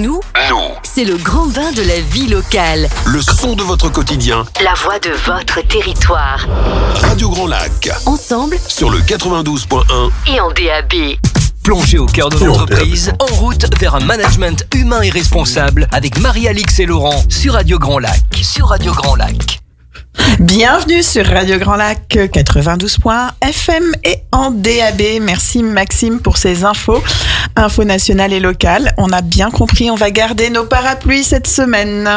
Nous, c'est le grand bain de la vie locale. Le son de votre quotidien. La voix de votre territoire. Radio Grand Lac. Ensemble Sur le 92.1 et en DAB. Plongez au cœur de l'entreprise, en route vers un management humain et responsable avec Marie-Alix et Laurent sur Radio Grand Lac. Bienvenue sur Radio Grand Lac 92.FM et en DAB. Merci Maxime pour ces infos nationales et locales. On a bien compris, on va garder nos parapluies cette semaine.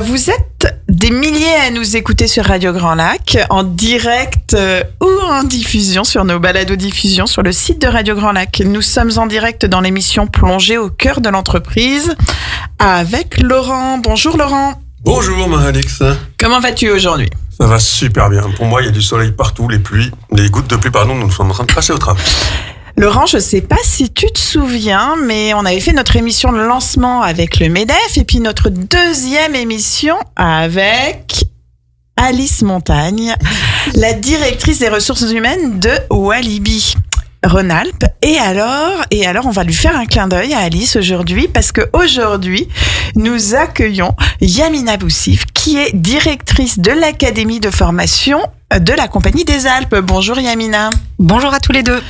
Vous êtes des milliers à nous écouter sur Radio Grand Lac, en direct ou en diffusion sur nos balados-diffusions sur le site de Radio Grand Lac. Nous sommes en direct dans l'émission Plongée au cœur de l'entreprise avec Laurent. Bonjour Laurent. Bonjour Marie-Alix. Comment vas-tu aujourd'hui ? Ça va super bien. Pour moi, il y a du soleil partout, les gouttes de pluie, nous sommes en train de passer au travail. Laurent, je sais pas si tu te souviens, mais on avait fait notre émission de lancement avec le MEDEF et puis notre deuxième émission avec Alice Montagne, la directrice des ressources humaines de Walibi Rhône-Alpes. Et alors, on va lui faire un clin d'œil à Alice aujourd'hui parce que aujourd'hui, nous accueillons Yamina Boussif, qui est directrice de l'Académie de formation de la Compagnie des Alpes. Bonjour Yamina. Bonjour à tous les deux.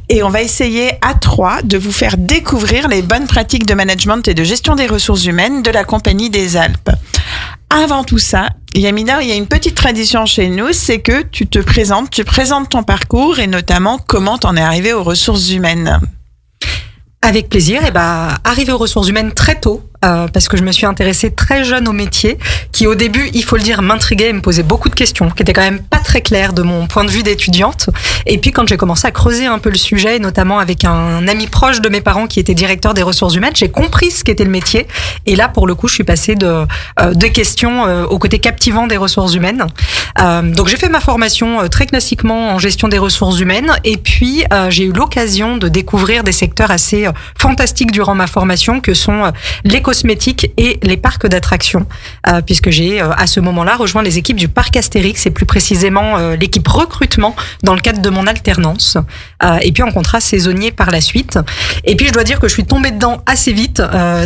Et on va essayer à trois de vous faire découvrir les bonnes pratiques de management et de gestion des ressources humaines de la Compagnie des Alpes. Avant tout ça, Yamina, il y a une petite tradition chez nous, c'est que tu présentes ton parcours et notamment comment t'en es arrivée aux ressources humaines. Avec plaisir. Arrivée aux ressources humaines très tôt, parce que je me suis intéressée très jeune au métier, qui au début, il faut le dire, m'intriguait et me posait beaucoup de questions, qui étaient quand même pas très claires de mon point de vue d'étudiante. Et puis quand j'ai commencé à creuser un peu le sujet, notamment avec un ami proche de mes parents qui était directeur des ressources humaines, j'ai compris ce qu'était le métier. Et là, pour le coup, je suis passée de questions au côté captivant des ressources humaines. Donc j'ai fait ma formation très classiquement en gestion des ressources humaines. Et puis j'ai eu l'occasion de découvrir des secteurs assez fantastiques durant ma formation, que sont les cosmétiques et les parcs d'attractions, puisque j'ai à ce moment-là rejoint les équipes du parc Astérix et plus précisément l'équipe recrutement dans le cadre de mon alternance, et puis en contrat saisonnier par la suite. Et puis je dois dire que je suis tombée dedans assez vite,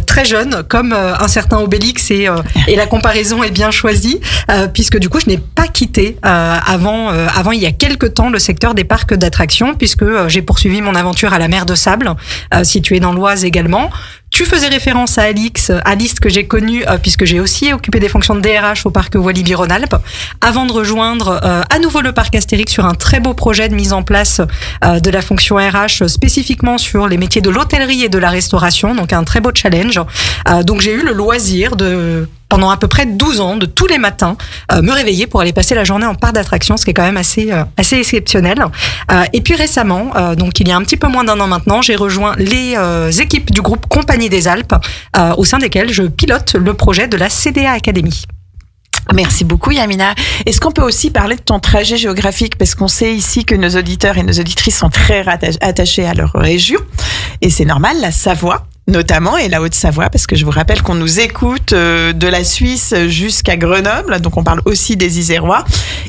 très jeune, comme un certain Obélix, et la comparaison est bien choisie, puisque du coup je n'ai pas quitté avant il y a quelques temps le secteur des parcs d'attractions, puisque j'ai poursuivi mon aventure à la mer de Sable, située dans l'Oise également. Tu faisais référence à Alice que j'ai connue puisque j'ai aussi occupé des fonctions de DRH au parc Walibi Rhône-Alpes, avant de rejoindre à nouveau le parc Astérix sur un très beau projet de mise en place de la fonction RH spécifiquement sur les métiers de l'hôtellerie et de la restauration, donc un très beau challenge. Donc j'ai eu le loisir pendant à peu près 12 ans, de tous les matins, me réveiller pour aller passer la journée en parc d'attractions, ce qui est quand même assez exceptionnel. Et puis récemment, donc il y a un petit peu moins d'un an maintenant, j'ai rejoint les équipes du groupe Compagnie des Alpes, au sein desquelles je pilote le projet de la CDA Academy. Merci beaucoup Yamina. Est-ce qu'on peut aussi parler de ton trajet géographique, parce qu'on sait ici que nos auditeurs et nos auditrices sont très attachés à leur région, et c'est normal, la Savoie notamment, et la Haute-Savoie, parce que je vous rappelle qu'on nous écoute de la Suisse jusqu'à Grenoble, donc on parle aussi des Isérois,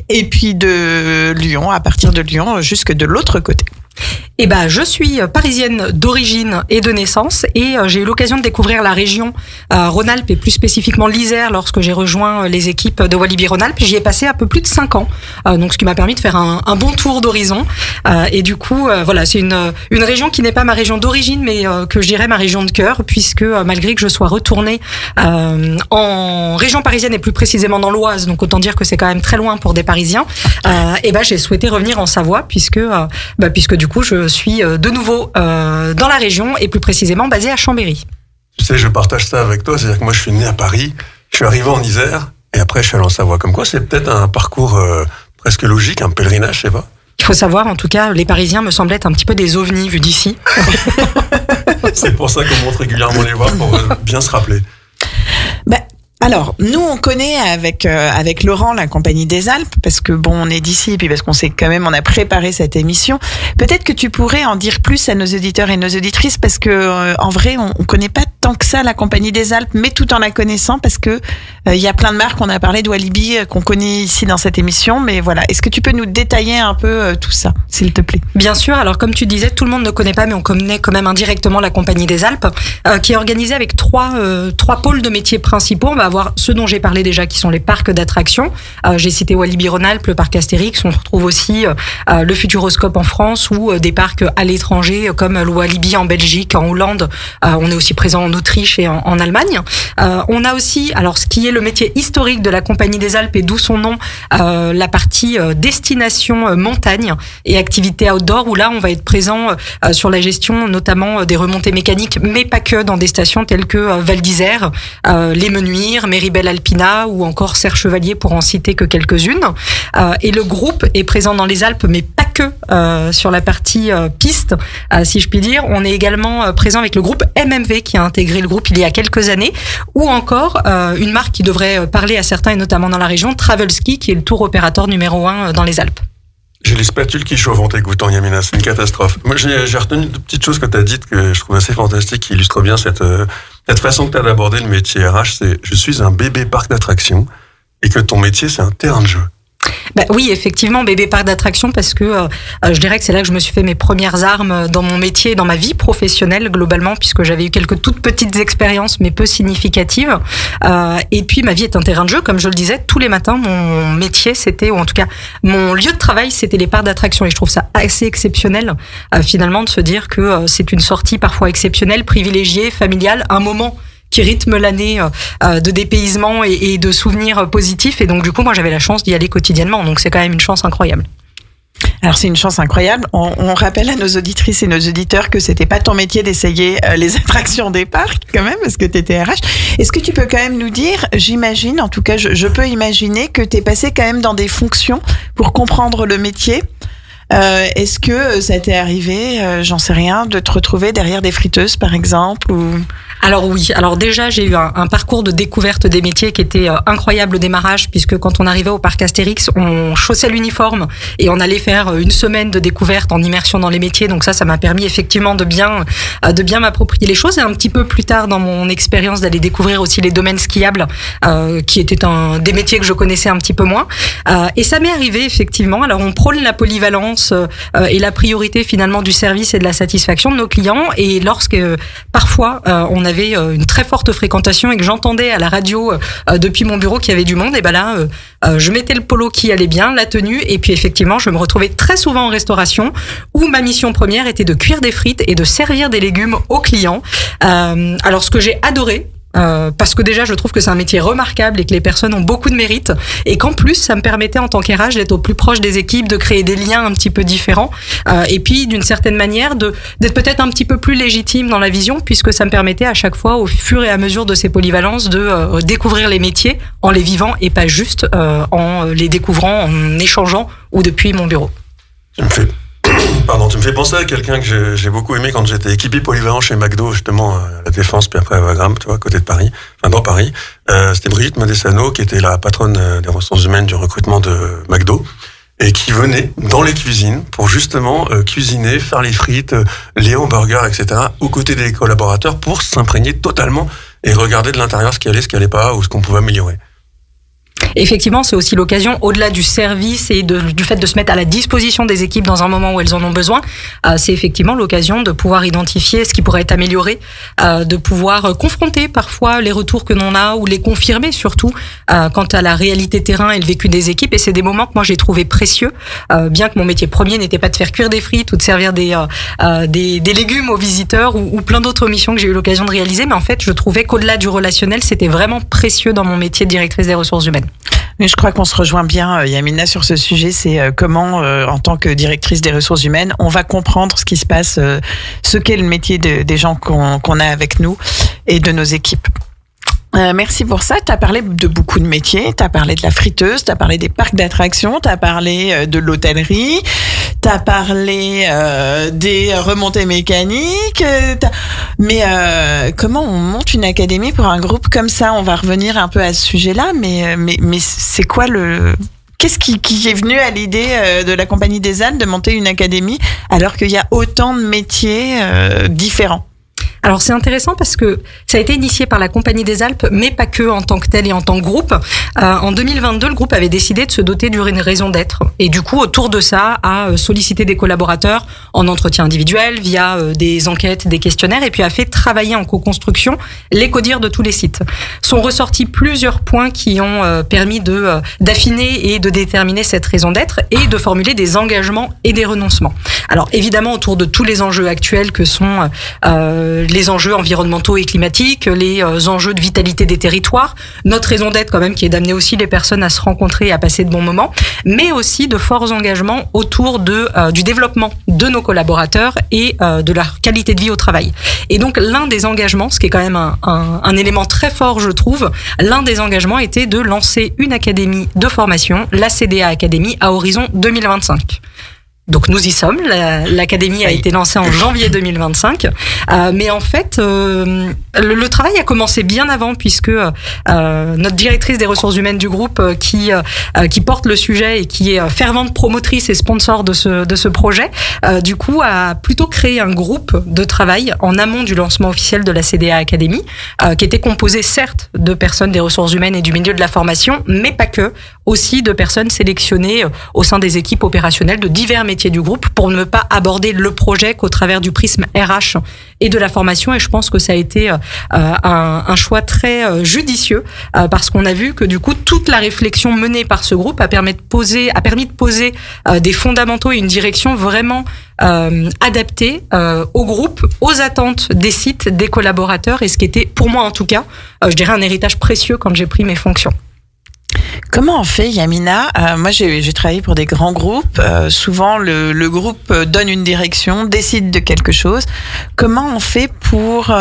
et puis de Lyon, à partir de Lyon jusque de l'autre côté. Je suis parisienne d'origine et de naissance, et j'ai eu l'occasion de découvrir la région Rhône-Alpes et plus spécifiquement l'Isère lorsque j'ai rejoint les équipes de Walibi Rhône-Alpes. J'y ai passé un peu plus de 5 ans, donc ce qui m'a permis de faire un bon tour d'horizon. Et du coup, voilà, c'est une région qui n'est pas ma région d'origine, mais que je dirais ma région de cœur, puisque malgré que je sois retournée en région parisienne et plus précisément dans l'Oise, donc autant dire que c'est quand même très loin pour des Parisiens, j'ai souhaité revenir en Savoie, puisque du coup je suis de nouveau dans la région et plus précisément basée à Chambéry. Tu sais, je partage ça avec toi, c'est-à-dire que moi je suis né à Paris, je suis arrivé en Isère et après je suis allé en Savoie. Comme quoi c'est peut-être un parcours presque logique, un pèlerinage, je sais pas. Il faut savoir, en tout cas, les Parisiens me semblent être un petit peu des ovnis vus d'ici. C'est pour ça qu'on monte régulièrement les voir, pour bien se rappeler. Alors, nous, on connaît avec Laurent la Compagnie des Alpes, parce que bon, on est d'ici, et puis parce qu'on sait quand même, on a préparé cette émission. Peut-être que tu pourrais en dire plus à nos auditeurs et nos auditrices, parce que en vrai, on connaît pas tant que ça la Compagnie des Alpes, mais tout en la connaissant, parce que il y a plein de marques. On a parlé de Walibi qu'on connaît ici dans cette émission, mais voilà. Est-ce que tu peux nous détailler un peu tout ça, s'il te plaît? Bien sûr. Alors, comme tu disais, tout le monde ne connaît pas, mais on connaît quand même indirectement la Compagnie des Alpes, qui est organisée avec trois pôles de métiers principaux. On va avoir ceux dont j'ai parlé déjà, qui sont les parcs d'attractions. J'ai cité Walibi Rhône-Alpes, le parc Astérix. On retrouve aussi le Futuroscope en France, ou des parcs à l'étranger comme le Walibi en Belgique, en Hollande. On est aussi présent en Autriche et en Allemagne. On a aussi, alors ce qui est le métier historique de la Compagnie des Alpes, et d'où son nom, la partie destination montagne et activités outdoor, où là on va être présent sur la gestion notamment des remontées mécaniques, mais pas que, dans des stations telles que Val d'Isère, les Menuires, Méribel Alpina, ou encore Serre Chevalier, pour en citer que quelques-unes. Et le groupe est présent dans les Alpes, mais pas que sur la partie piste, si je puis dire. On est également présent avec le groupe MMV, qui a intégré le groupe il y a quelques années, ou encore une marque qui devrait parler à certains, et notamment dans la région, Travelski, qui est le tour opérateur numéro 1 dans les Alpes. J'ai les spatules qui chauffent en t'écoutant, Yamina, c'est une catastrophe. Moi, j'ai retenu deux petites choses que tu as dites que je trouve assez fantastiques, qui illustrent bien cette façon que tu as d'aborder le métier RH. C'est: je suis un bébé parc d'attractions, et que ton métier, c'est un terrain de jeu. Oui, effectivement, bébé parc d'attractions, parce que je dirais que c'est là que je me suis fait mes premières armes dans mon métier et dans ma vie professionnelle globalement, puisque j'avais eu quelques toutes petites expériences, mais peu significatives. Et puis ma vie est un terrain de jeu, comme je le disais. Tous les matins, mon métier, c'était, ou en tout cas mon lieu de travail, c'était les parcs d'attractions. Et je trouve ça assez exceptionnel, finalement, de se dire que c'est une sortie parfois exceptionnelle, privilégiée, familiale, un moment qui rythme l'année de dépaysement et de souvenirs positifs. Et donc, du coup, moi, j'avais la chance d'y aller quotidiennement. Donc, c'est quand même une chance incroyable. Alors, c'est une chance incroyable. On rappelle à nos auditrices et nos auditeurs que c'était pas ton métier d'essayer les attractions des parcs, quand même, parce que t'étais RH. Est-ce que tu peux quand même nous dire, j'imagine, en tout cas, je peux imaginer que t'es passé quand même dans des fonctions pour comprendre le métier. Est-ce que ça t'est arrivé, j'en sais rien, de te retrouver derrière des friteuses, par exemple, ou... Alors oui, alors déjà j'ai eu un parcours de découverte des métiers qui était incroyable au démarrage, puisque quand on arrivait au parc Astérix, on chaussait l'uniforme et on allait faire une semaine de découverte en immersion dans les métiers. Donc ça m'a permis effectivement de bien m'approprier les choses. Et un petit peu plus tard dans mon expérience, d'aller découvrir aussi les domaines skiables, qui étaient des métiers que je connaissais un petit peu moins. Et ça m'est arrivé effectivement. Alors on prône la polyvalence et la priorité finalement du service et de la satisfaction de nos clients. Et lorsque parfois on avait une très forte fréquentation et que j'entendais à la radio depuis mon bureau qu'il y avait du monde, et ben là je mettais le polo qui allait bien, la tenue, et puis effectivement je me retrouvais très souvent en restauration, où ma mission première était de cuire des frites et de servir des légumes aux clients. Alors ce que j'ai adoré, parce que déjà je trouve que c'est un métier remarquable et que les personnes ont beaucoup de mérite, et qu'en plus ça me permettait en tant qu'RH d'être au plus proche des équipes, de créer des liens un petit peu différents, et puis d'une certaine manière d'être peut-être un petit peu plus légitime dans la vision, puisque ça me permettait à chaque fois, au fur et à mesure de ces polyvalences, de découvrir les métiers en les vivant, et pas juste en les découvrant en échangeant ou depuis mon bureau. Tu me fais penser à quelqu'un que j'ai beaucoup aimé quand j'étais équipier polyvalent chez McDo, justement, à la Défense, puis après à Wagram, tu vois, à côté de Paris, enfin dans Paris. C'était Brigitte Modessano, qui était la patronne des ressources humaines du recrutement de McDo, et qui venait dans les cuisines pour justement cuisiner, faire les frites, les hamburgers, etc., aux côtés des collaborateurs, pour s'imprégner totalement et regarder de l'intérieur ce qui allait pas, ou ce qu'on pouvait améliorer. Effectivement, c'est aussi l'occasion, au-delà du service et du fait de se mettre à la disposition des équipes dans un moment où elles en ont besoin, c'est effectivement l'occasion de pouvoir identifier ce qui pourrait être amélioré, de pouvoir confronter parfois les retours que l'on a, ou les confirmer surtout quant à la réalité terrain et le vécu des équipes. Et c'est des moments que moi j'ai trouvé précieux, bien que mon métier premier n'était pas de faire cuire des frites ou de servir des légumes aux visiteurs, ou plein d'autres missions que j'ai eu l'occasion de réaliser. Mais en fait, je trouvais qu'au-delà du relationnel, c'était vraiment précieux dans mon métier de directrice des ressources humaines. Mais je crois qu'on se rejoint bien, Yamina, sur ce sujet. C'est comment, en tant que directrice des ressources humaines, on va comprendre ce qui se passe, ce qu'est le métier des gens qu'on a avec nous et de nos équipes. Merci pour ça. Tu as parlé de beaucoup de métiers. Tu as parlé de la friteuse, tu as parlé des parcs d'attractions, tu as parlé de l'hôtellerie, tu as parlé des remontées mécaniques. Mais comment on monte une académie pour un groupe comme ça? On va revenir un peu à ce sujet-là, mais c'est quoi Qu'est-ce qui est venu à l'idée de la Compagnie des Alpes de monter une académie alors qu'il y a autant de métiers différents? Alors c'est intéressant parce que ça a été initié par la Compagnie des Alpes, mais pas que en tant que tel et en tant que groupe. En 2022, le groupe avait décidé de se doter d'une raison d'être. Et du coup, autour de ça, a sollicité des collaborateurs en entretien individuel, via des enquêtes, des questionnaires, et puis a fait travailler en co-construction les codires de tous les sites. Sont ressortis plusieurs points qui ont permis d'affiner et de déterminer cette raison d'être et de formuler des engagements et des renoncements. Alors évidemment, autour de tous les enjeux actuels que sont les enjeux environnementaux et climatiques, les enjeux de vitalité des territoires, notre raison d'être quand même qui est d'amener aussi les personnes à se rencontrer et à passer de bons moments, mais aussi de forts engagements autour du développement de nos collaborateurs et de leur qualité de vie au travail. Et donc l'un des engagements, ce qui est quand même un élément très fort je trouve, l'un des engagements était de lancer une académie de formation, la CDA Academy, à horizon 2025. Donc nous y sommes, l'académie a été lancée en janvier 2025, mais en fait le travail a commencé bien avant puisque notre directrice des ressources humaines du groupe qui porte le sujet et qui est fervente promotrice et sponsor de ce projet, du coup a plutôt créé un groupe de travail en amont du lancement officiel de la CDA Academy, qui était composé certes de personnes des ressources humaines et du milieu de la formation, mais pas que, aussi de personnes sélectionnées au sein des équipes opérationnelles de divers métiers du groupe pour ne pas aborder le projet qu'au travers du prisme RH et de la formation. Et je pense que ça a été un choix très judicieux parce qu'on a vu que du coup toute la réflexion menée par ce groupe a permis de poser des fondamentaux et une direction vraiment adaptée au groupe, aux attentes des sites, des collaborateurs, et ce qui était pour moi en tout cas, je dirais un héritage précieux quand j'ai pris mes fonctions. Comment on fait, Yamina? Moi, j'ai travaillé pour des grands groupes. Souvent, le groupe donne une direction, décide de quelque chose. Comment on fait pour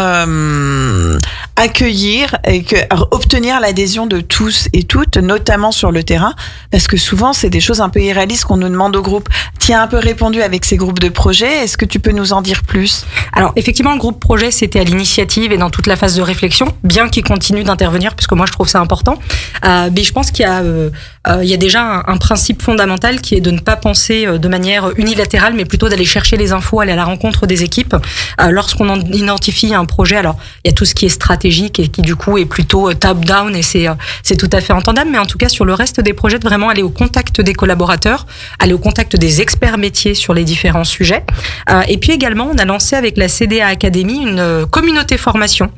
accueillir et obtenir l'adhésion de tous et toutes, notamment sur le terrain? Parce que souvent, c'est des choses un peu irréalistes qu'on nous demande au groupe. Tu as un peu répondu avec ces groupes de projets. Est-ce que tu peux nous en dire plus? Alors, effectivement, le groupe projet, c'était à l'initiative et dans toute la phase de réflexion, bien qu'il continue d'intervenir, puisque moi, je trouve ça important. Mais je pense qu'il y a déjà un principe fondamental qui est de ne pas penser de manière unilatérale, mais plutôt d'aller chercher les infos, aller à la rencontre des équipes. Lorsqu'on identifie un projet, alors il y a tout ce qui est stratégique et qui du coup est plutôt top-down et c'est tout à fait entendable, mais en tout cas sur le reste des projets, de vraiment aller au contact des collaborateurs, aller au contact des experts métiers sur les différents sujets. Et puis également, on a lancé avec la CDA Academy une communauté formation,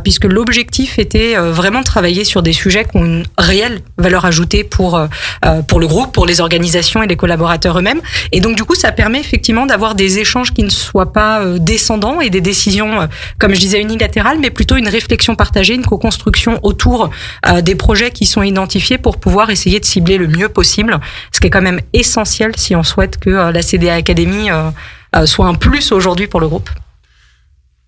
puisque l'objectif était vraiment de travailler sur des sujets qui ont une réelle valeur ajoutée pour le groupe, pour les organisations et les collaborateurs eux-mêmes. Et donc du coup, ça permet effectivement d'avoir des échanges qui ne soient pas descendants et des décisions, comme je disais, unilatérales, mais plutôt une réflexion partagée, une co-construction autour des projets qui sont identifiés pour pouvoir essayer de cibler le mieux possible, ce qui est quand même essentiel si on souhaite que la CDA Academy soit un plus aujourd'hui pour le groupe.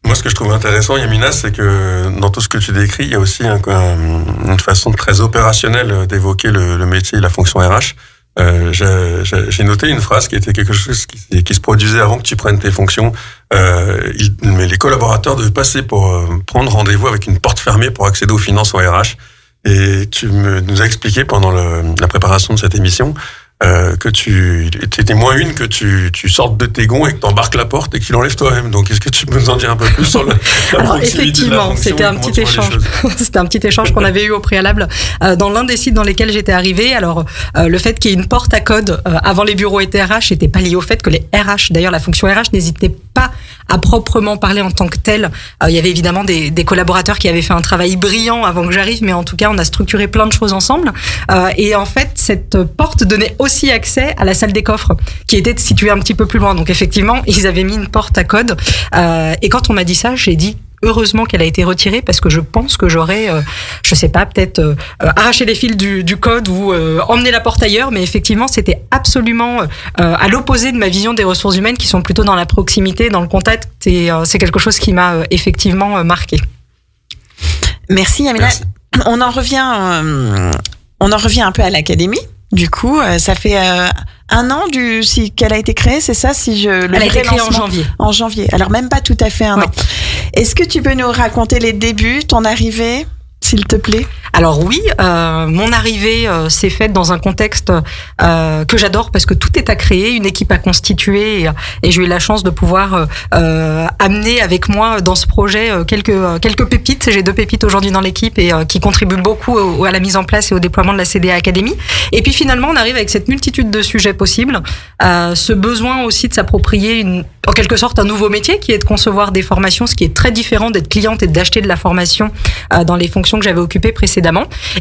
Moi, ce que je trouve intéressant, Yamina, c'est que dans tout ce que tu décris, il y a aussi une façon très opérationnelle d'évoquer le métier et la fonction RH. J'ai noté une phrase qui était quelque chose qui se produisait avant que tu prennes tes fonctions. Mais les collaborateurs devaient passer pour prendre rendez-vous avec une porte fermée pour accéder aux finances en RH. Et tu nous as expliqué pendant la préparation de cette émission que tu étais moins une que tu sortes de tes gonds et que tu embarques la porte et que tu l'enlèves toi-même. Donc, est-ce que tu peux nous en dire un peu plus sur la Alors, effectivement, c'était un petit échange. C'était un petit échange qu'on avait eu au préalable dans l'un des sites dans lesquels j'étais arrivée. Alors, le fait qu'il y ait une porte à code avant les bureaux étaient RH n'était pas lié au fait que les RH, d'ailleurs, la fonction RH n'hésitait pas à proprement parler en tant que tel. Il y avait évidemment des collaborateurs qui avaient fait un travail brillant avant que j'arrive, mais en tout cas, on a structuré plein de choses ensemble. Et en fait, cette porte donnait aussi accès à la salle des coffres, qui était située un petit peu plus loin. Donc effectivement, ils avaient mis une porte à code. Et quand on m'a dit ça, j'ai dit heureusement qu'elle a été retirée parce que je pense que j'aurais, je sais pas, peut-être arraché les fils du code ou emmené la porte ailleurs. Mais effectivement, c'était absolument à l'opposé de ma vision des ressources humaines qui sont plutôt dans la proximité, dans le contact. Et c'est quelque chose qui m'a effectivement marqué. Merci Yamina. Merci. On en revient un peu à l'académie. Du coup, ça fait 1 an qu'elle a été créée, c'est ça, Elle a été créée en janvier. En janvier. Alors même pas tout à fait 1 an. Est-ce que tu peux nous raconter les débuts, ton arrivée, s'il te plaît? Alors oui, mon arrivée s'est faite dans un contexte que j'adore parce que tout est à créer, une équipe à constituer et j'ai eu la chance de pouvoir amener avec moi dans ce projet quelques pépites. J'ai 2 pépites aujourd'hui dans l'équipe et qui contribuent beaucoup à la mise en place et au déploiement de la CDA Academy. Et puis finalement, on arrive avec cette multitude de sujets possibles, ce besoin aussi de s'approprier en quelque sorte un nouveau métier qui est de concevoir des formations, ce qui est très différent d'être cliente et d'acheter de la formation dans les fonctions que j'avais occupées précédemment.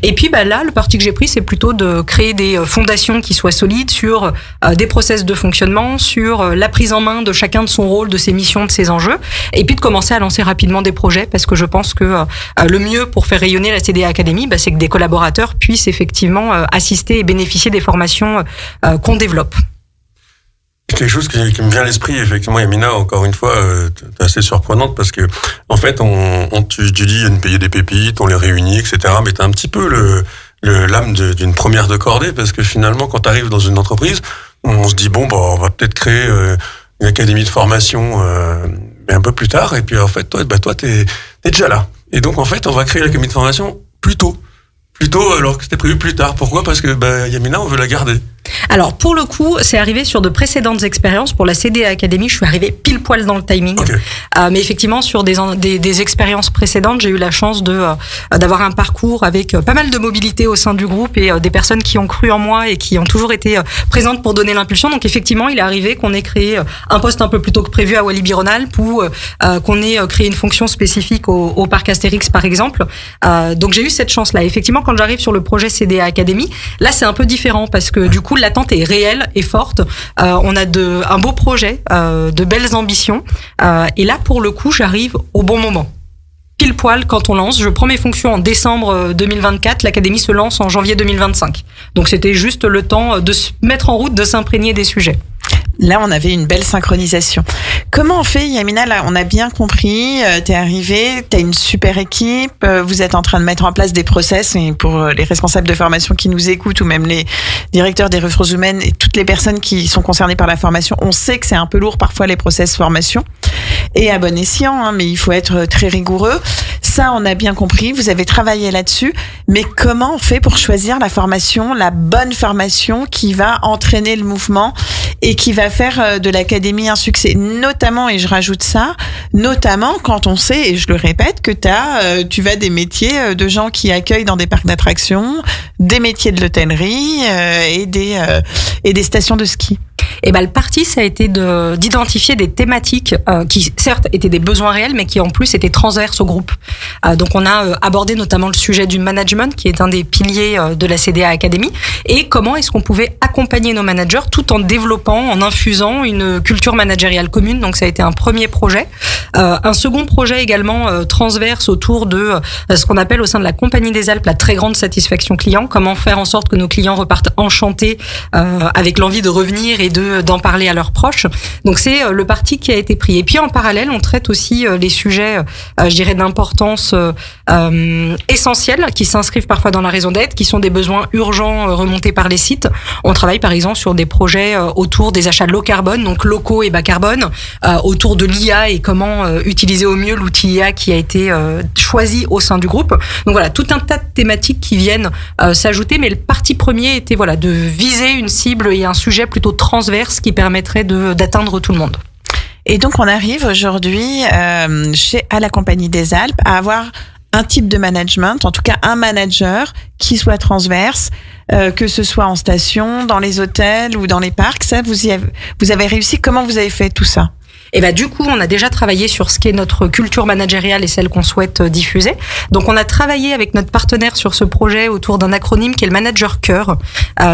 Et puis là, le parti que j'ai pris, c'est plutôt de créer des fondations qui soient solides sur des process de fonctionnement, sur la prise en main de chacun de son rôle, de ses missions, de ses enjeux, et puis de commencer à lancer rapidement des projets, parce que je pense que le mieux pour faire rayonner la CDA Academy, c'est que des collaborateurs puissent effectivement assister et bénéficier des formations qu'on développe. Quelque chose qui me vient à l'esprit, effectivement, Yamina, encore une fois, assez surprenante parce que, en fait, tu dis, il y a payer des pépites, on les réunit, etc. Mais t'as un petit peu l'âme d'une première de cordée parce que finalement, quand t'arrives dans une entreprise, on se dit, on va peut-être créer une académie de formation, mais un peu plus tard. Et puis, en fait, toi, t'es déjà là. Et donc, en fait, on va créer l'académie de formation plus tôt alors que c'était prévu plus tard. Pourquoi? Parce que Yamina, on veut la garder. Alors pour le coup, c'est arrivé sur de précédentes expériences. Pour la CDA Academy, je suis arrivée pile poil dans le timing. Okay. Mais effectivement, sur des expériences précédentes, j'ai eu la chance d'avoir un parcours avec pas mal de mobilité au sein du groupe et des personnes qui ont cru en moi et qui ont toujours été présentes pour donner l'impulsion. Donc effectivement, il est arrivé qu'on ait créé un poste un peu plus tôt que prévu à Walibi-Rhône-Alpes ou qu'on ait créé une fonction spécifique au parc Astérix par exemple. Donc j'ai eu cette chance-là. Effectivement, quand j'arrive sur le projet CDA Academy, là c'est un peu différent parce que du coup l'attente est réelle et forte. On a un beau projet, de belles ambitions. Et là, pour le coup, j'arrive au bon moment. Pile poil, quand on lance, je prends mes fonctions en décembre 2024, l'académie se lance en janvier 2025. Donc c'était juste le temps de se mettre en route, de s'imprégner des sujets. Là, on avait une belle synchronisation. Comment on fait, Yamina? Là, on a bien compris, t'es arrivée, t'as une super équipe, vous êtes en train de mettre en place des process, et pour les responsables de formation qui nous écoutent, ou même les directeurs des ressources humaines et toutes les personnes qui sont concernées par la formation, on sait que c'est un peu lourd parfois les process formation. Et à bon escient, mais il faut être très rigoureux. Ça, on a bien compris, vous avez travaillé là-dessus. Mais comment on fait pour choisir la formation, la bonne formation qui va entraîner le mouvement et qui va faire de l'académie un succès? Notamment, et je rajoute ça, notamment quand on sait, et je le répète, que tu vas des métiers de gens qui accueillent dans des parcs d'attractions, des métiers de l'hôtellerie et des stations de ski. Et le parti, ça a été d'identifier des thématiques qui, certes, étaient des besoins réels, mais qui, en plus, étaient transverses au groupe. Donc, on a abordé notamment le sujet du management, qui est un des piliers de la CDA Academy, et comment est-ce qu'on pouvait accompagner nos managers tout en développant, en infusant une culture managériale commune. Donc, ça a été un premier projet. Un second projet également transverse autour de ce qu'on appelle au sein de la Compagnie des Alpes la très grande satisfaction client. Comment faire en sorte que nos clients repartent enchantés avec l'envie de revenir et d'en parler à leurs proches. Donc c'est le parti qui a été pris. Et puis en parallèle, on traite aussi les sujets, je dirais, d'importance essentielle, qui s'inscrivent parfois dans la raison d'être, qui sont des besoins urgents remontés par les sites. On travaille par exemple sur des projets autour des achats low carbone, donc locaux et bas carbone, autour de l'IA et comment utiliser au mieux l'outil IA qui a été choisi au sein du groupe. Donc voilà, tout un tas de thématiques qui viennent s'ajouter, mais le parti premier était de viser une cible et un sujet plutôt transverse qui permettrait d'atteindre tout le monde. Et donc on arrive aujourd'hui à la Compagnie des Alpes à avoir un type de management, en tout cas un manager qui soit transverse, que ce soit en station, dans les hôtels ou dans les parcs. Ça, vous avez réussi. Comment vous avez fait tout ça? Et du coup, on a déjà travaillé sur ce qui est notre culture managériale et celle qu'on souhaite diffuser. Donc, on a travaillé avec notre partenaire sur ce projet autour d'un acronyme qui est le Manager Cœur.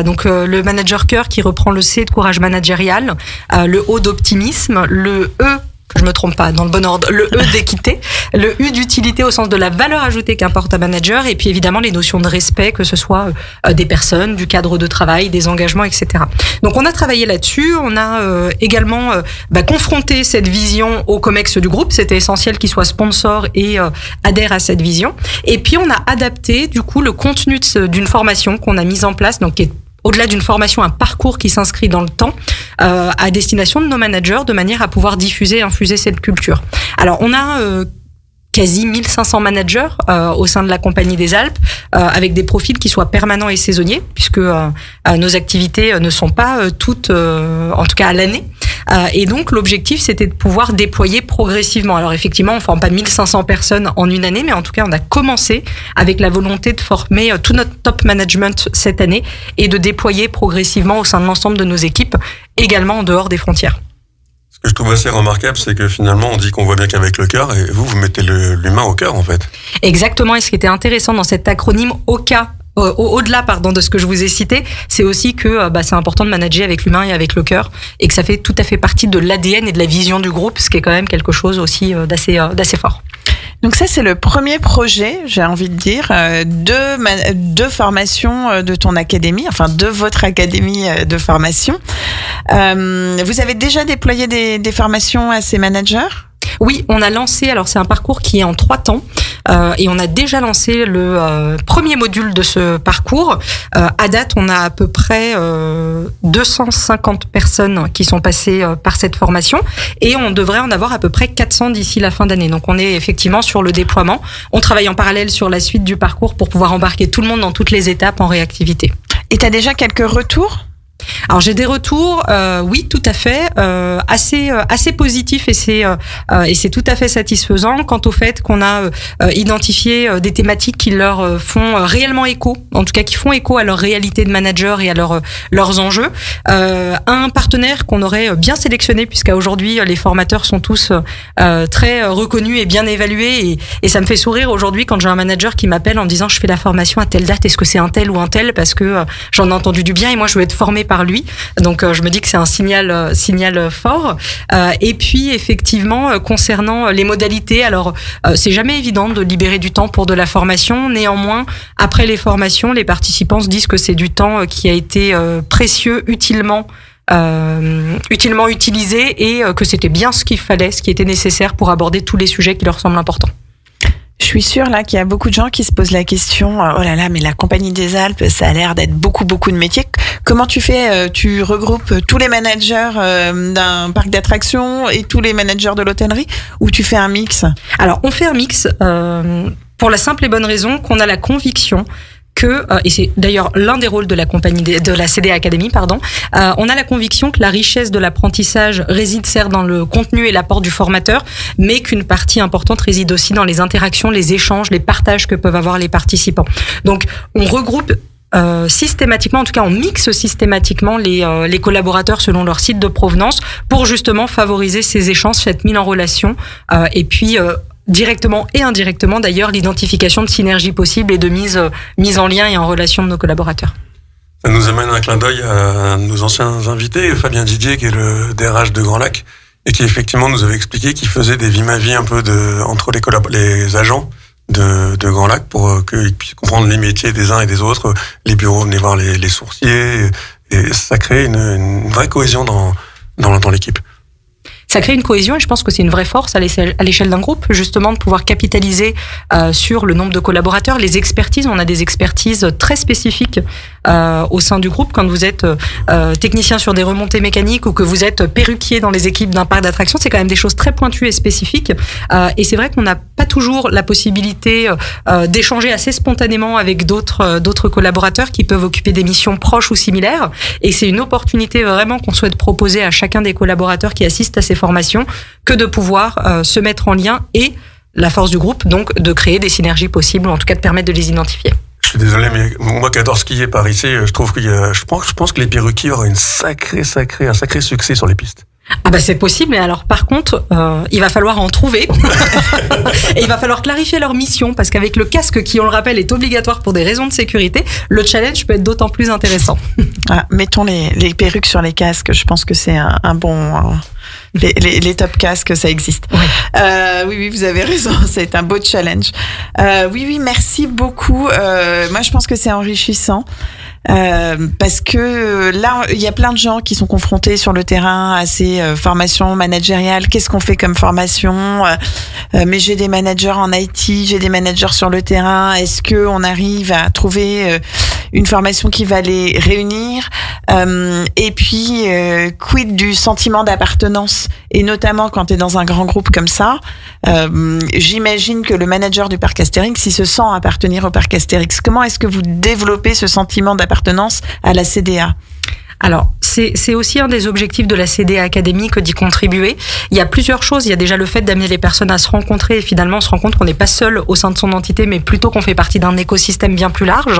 Donc, le Manager Cœur qui reprend le C de courage managérial, le O d'optimisme, le E que je me trompe pas, dans le bon ordre, le E d'équité, le U d'utilité au sens de la valeur ajoutée qu'apporte un manager, et puis évidemment les notions de respect, que ce soit des personnes, du cadre de travail, des engagements, etc. Donc on a travaillé là-dessus, on a également confronté cette vision au COMEX du groupe, c'était essentiel qu'il soit sponsor et adhère à cette vision. Et puis on a adapté du coup le contenu d'une formation qu'on a mise en place, donc qui est au-delà d'une formation, un parcours qui s'inscrit dans le temps à destination de nos managers, de manière à pouvoir diffuser et infuser cette culture. Alors, on a quasi 1500 managers au sein de la Compagnie des Alpes, avec des profils qui soient permanents et saisonniers, puisque nos activités ne sont pas toutes, en tout cas à l'année. Et donc, l'objectif, c'était de pouvoir déployer progressivement. Alors, effectivement, on ne forme pas 1500 personnes en une année, mais en tout cas, on a commencé avec la volonté de former tout notre top management cette année et de déployer progressivement au sein de l'ensemble de nos équipes, également en dehors des frontières. Ce que je trouve assez remarquable, c'est que finalement, on dit qu'on voit bien qu'avec le cœur, et vous mettez l'humain au cœur, en fait. Exactement, et ce qui était intéressant dans cet acronyme OCA, au-delà de ce que je vous ai cité, c'est aussi que c'est important de manager avec l'humain et avec le cœur, et que ça fait tout à fait partie de l'ADN et de la vision du groupe, ce qui est quand même quelque chose aussi d'assez fort. Donc ça, c'est le premier projet, j'ai envie de dire, de formation de ton académie, enfin de votre académie de formation. Vous avez déjà déployé des formations à ces managers ? Oui, on a lancé, alors c'est un parcours qui est en 3 temps, et on a déjà lancé le premier module de ce parcours. À date, on a à peu près 250 personnes qui sont passées par cette formation, et on devrait en avoir à peu près 400 d'ici la fin d'année. Donc on est effectivement sur le déploiement. On travaille en parallèle sur la suite du parcours pour pouvoir embarquer tout le monde dans toutes les étapes en réactivité. Et tu as déjà quelques retours ? Alors j'ai des retours, oui, tout à fait, assez positifs, et c'est tout à fait satisfaisant quant au fait qu'on a identifié des thématiques qui leur font réellement écho, en tout cas qui font écho à leur réalité de manager et à leurs enjeux. Un partenaire qu'on aurait bien sélectionné, puisqu'à aujourd'hui les formateurs sont tous très reconnus et bien évalués, et ça me fait sourire aujourd'hui quand j'ai un manager qui m'appelle en disant je fais la formation à telle date, est-ce que c'est un tel ou un tel, parce que j'en ai entendu du bien et moi je veux être formé par lui. Donc je me dis que c'est un signal fort. Et puis effectivement, concernant les modalités, alors c'est jamais évident de libérer du temps pour de la formation. Néanmoins, après les formations, les participants se disent que c'est du temps qui a été précieux, utilement utilisé, et que c'était bien ce qu'il fallait, ce qui était nécessaire pour aborder tous les sujets qui leur semblent importants. Je suis sûre là qu'il y a beaucoup de gens qui se posent la question, oh là là, mais la Compagnie des Alpes, ça a l'air d'être beaucoup de métiers. Comment tu fais ? Tu regroupes tous les managers d'un parc d'attractions et tous les managers de l'hôtellerie, ou tu fais un mix ? Alors, on fait un mix pour la simple et bonne raison qu'on a la conviction que, et c'est d'ailleurs l'un des rôles de la CDA Academy, on a la conviction que la richesse de l'apprentissage réside certes dans le contenu et l'apport du formateur, mais qu'une partie importante réside aussi dans les interactions, les échanges, les partages que peuvent avoir les participants. Donc, on regroupe systématiquement, en tout cas on mixe systématiquement les collaborateurs selon leur site de provenance pour justement favoriser ces échanges, cette mise en relation, et puis directement et indirectement d'ailleurs l'identification de synergies possibles et de mise en lien et en relation de nos collaborateurs. Ça nous amène un clin d'œil à nos anciens invités, Fabien Didier qui est le DRH de Grand Lac et qui effectivement nous avait expliqué qu'il faisait des vies-ma-vie un peu entre les agents de Grand Lac pour qu'ils puissent comprendre les métiers des uns et des autres. Les bureaux venaient voir les sourciers, et ça crée une vraie cohésion dans l'équipe. Ça crée une cohésion, et je pense que c'est une vraie force à l'échelle d'un groupe, justement, de pouvoir capitaliser sur le nombre de collaborateurs, les expertises. On a des expertises très spécifiques au sein du groupe. Quand vous êtes technicien sur des remontées mécaniques ou que vous êtes perruquier dans les équipes d'un parc d'attractions, c'est quand même des choses très pointues et spécifiques. Et c'est vrai qu'on n'a pas toujours la possibilité d'échanger assez spontanément avec d'autres collaborateurs qui peuvent occuper des missions proches ou similaires. Et c'est une opportunité vraiment qu'on souhaite proposer à chacun des collaborateurs qui assistent à ces formations, que de pouvoir se mettre en lien, et la force du groupe, donc, de créer des synergies possibles, ou en tout cas de permettre de les identifier. Je suis désolé, mais moi qui adore skier par ici, je trouve je pense que les perruquiers auraient un sacré succès sur les pistes. Ah bah c'est possible, mais alors par contre, il va falloir en trouver et il va falloir clarifier leur mission, parce qu'avec le casque qui, on le rappelle, est obligatoire pour des raisons de sécurité, le challenge peut être d'autant plus intéressant. Mettons les perruques sur les casques, je pense que c'est un bon les top casques, ça existe. Oui, vous avez raison, c'est un beau challenge. Oui, merci beaucoup. Moi, je pense que c'est enrichissant. Parce que là, il y a plein de gens qui sont confrontés sur le terrain à ces formations managériales. Qu'est-ce qu'on fait comme formation? Mais j'ai des managers en IT, j'ai des managers sur le terrain. Est-ce que on arrive à trouver une formation qui va les réunir? Et puis, quid du sentiment d'appartenance? Et notamment quand tu es dans un grand groupe comme ça, j'imagine que le manager du parc Astérix, il se sent appartenir au parc Astérix. Comment est-ce que vous développez ce sentiment d'appartenance à la CDA? Alors, c'est aussi un des objectifs de la CDA Academy que d'y contribuer. Il y a plusieurs choses. Il y a déjà le fait d'amener les personnes à se rencontrer et finalement on se rend compte qu'on n'est pas seul au sein de son entité, mais plutôt qu'on fait partie d'un écosystème bien plus large.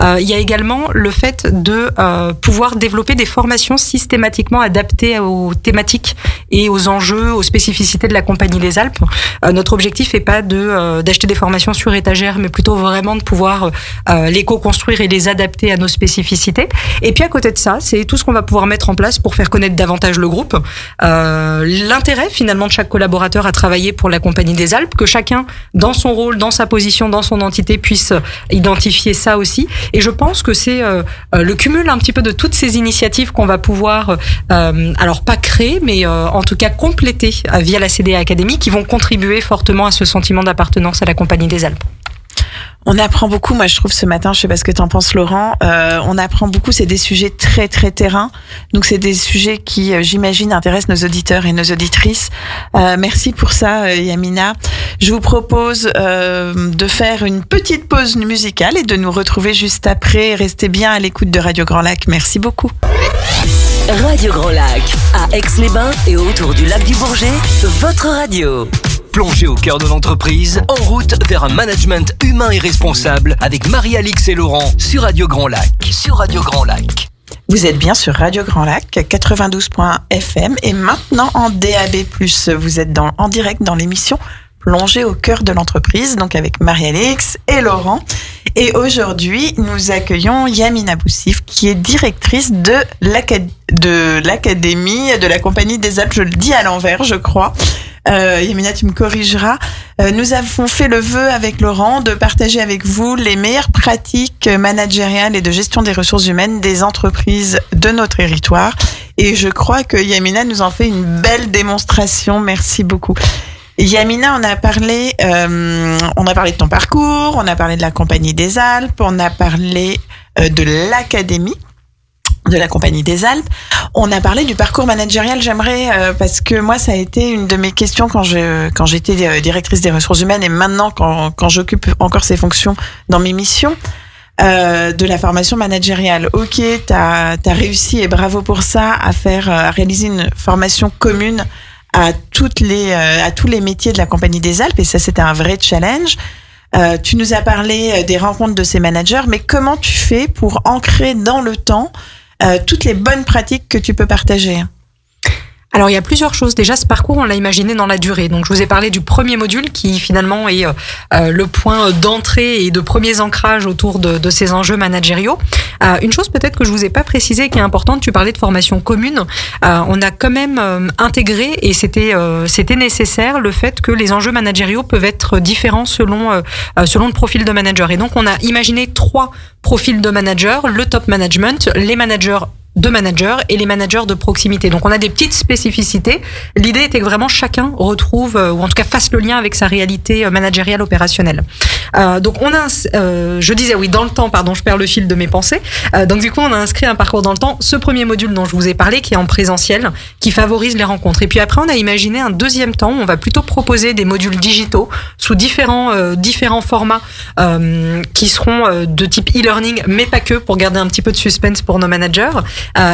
Il y a également le fait de pouvoir développer des formations systématiquement adaptées aux thématiques et aux enjeux, aux spécificités de la Compagnie des Alpes. Notre objectif n'est pas d'acheter des formations sur étagère, mais plutôt vraiment de pouvoir les co-construire et les adapter à nos spécificités. Et puis à côté de ça, c'est tout ce qu'on va pouvoir mettre en place pour faire connaître davantage le groupe. L'intérêt finalement de chaque collaborateur à travailler pour la Compagnie des Alpes, que chacun dans son rôle, dans sa position, dans son entité puisse identifier ça aussi. Et je pense que c'est le cumul un petit peu de toutes ces initiatives qu'on va pouvoir, alors pas créer, mais en tout cas compléter via la CDA Academy, qui vont contribuer fortement à ce sentiment d'appartenance à la Compagnie des Alpes. On apprend beaucoup, moi je trouve ce matin, je sais pas ce que t'en penses Laurent, on apprend beaucoup, c'est des sujets très très terrain, donc c'est des sujets qui j'imagine intéressent nos auditeurs et nos auditrices. Merci pour ça Yamina. Je vous propose de faire une petite pause musicale et de nous retrouver juste après. Restez bien à l'écoute de Radio Grand Lac, merci beaucoup. Radio Grand Lac, à Aix-les-Bains et autour du lac du Bourget, votre radio. Plongez au cœur de l'entreprise, en route vers un management humain et responsable avec Marie-Alix et Laurent sur Radio Grand Lac. Vous êtes bien sur Radio Grand Lac, 92.fm et maintenant en DAB+. Vous êtes en direct dans l'émission Plongez au cœur de l'entreprise, donc avec Marie-Alix et Laurent. Et aujourd'hui, nous accueillons Yamina Boussif, qui est directrice de l'Académie de la Compagnie des Alpes. Je le dis à l'envers, je crois. Yamina, tu me corrigeras. Nous avons fait le vœu avec Laurent de partager avec vous les meilleures pratiques managériales et de gestion des ressources humaines des entreprises de notre territoire. Et je crois que Yamina nous en fait une belle démonstration. Merci beaucoup. Yamina, on a parlé de ton parcours, on a parlé de la Compagnie des Alpes, on a parlé de l'Académie de la Compagnie des Alpes. On a parlé du parcours managérial. J'aimerais, parce que moi, ça a été une de mes questions quand j'étais directrice des ressources humaines et maintenant quand j'occupe encore ces fonctions dans mes missions, de la formation managériale. Ok, t'as réussi et bravo pour ça à réaliser une formation commune à tous les métiers de la Compagnie des Alpes et ça, c'était un vrai challenge. Tu nous as parlé des rencontres de ces managers, mais comment tu fais pour ancrer dans le temps toutes les bonnes pratiques que tu peux partager? Alors, il y a plusieurs choses. Déjà, ce parcours, on l'a imaginé dans la durée. Donc, je vous ai parlé du premier module qui, finalement, est le point d'entrée et de premiers ancrages autour de ces enjeux managériaux. Une chose peut-être que je vous ai pas précisée qui est importante, tu parlais de formation commune. On a quand même intégré, et c'était nécessaire, le fait que les enjeux managériaux peuvent être différents selon le profil de manager. Et donc, on a imaginé 3 profils de manager, le top management, les managers de managers et les managers de proximité. Donc on a des petites spécificités. L'idée était que vraiment chacun retrouve, ou en tout cas fasse le lien avec sa réalité managériale opérationnelle. Donc on a, je disais oui, dans le temps, pardon, je perds le fil de mes pensées. Donc du coup on a inscrit un parcours dans le temps, ce premier module dont je vous ai parlé, qui est en présentiel, qui favorise les rencontres. Et puis après on a imaginé un deuxième temps où on va plutôt proposer des modules digitaux sous différents formats qui seront de type e-learning, mais pas que, pour garder un petit peu de suspense pour nos managers.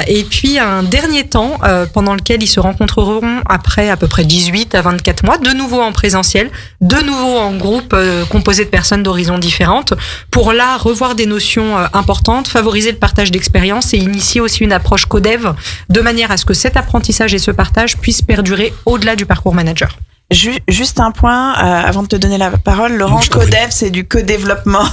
Et puis un dernier temps pendant lequel ils se rencontreront après à peu près 18 à 24 mois, de nouveau en présentiel, de nouveau en groupe composé de personnes d'horizons différentes, pour là revoir des notions importantes, favoriser le partage d'expériences et initier aussi une approche codev, de manière à ce que cet apprentissage et ce partage puissent perdurer au-delà du parcours manager. Juste un point avant de te donner la parole, Laurent. Codev, c'est du co-développement.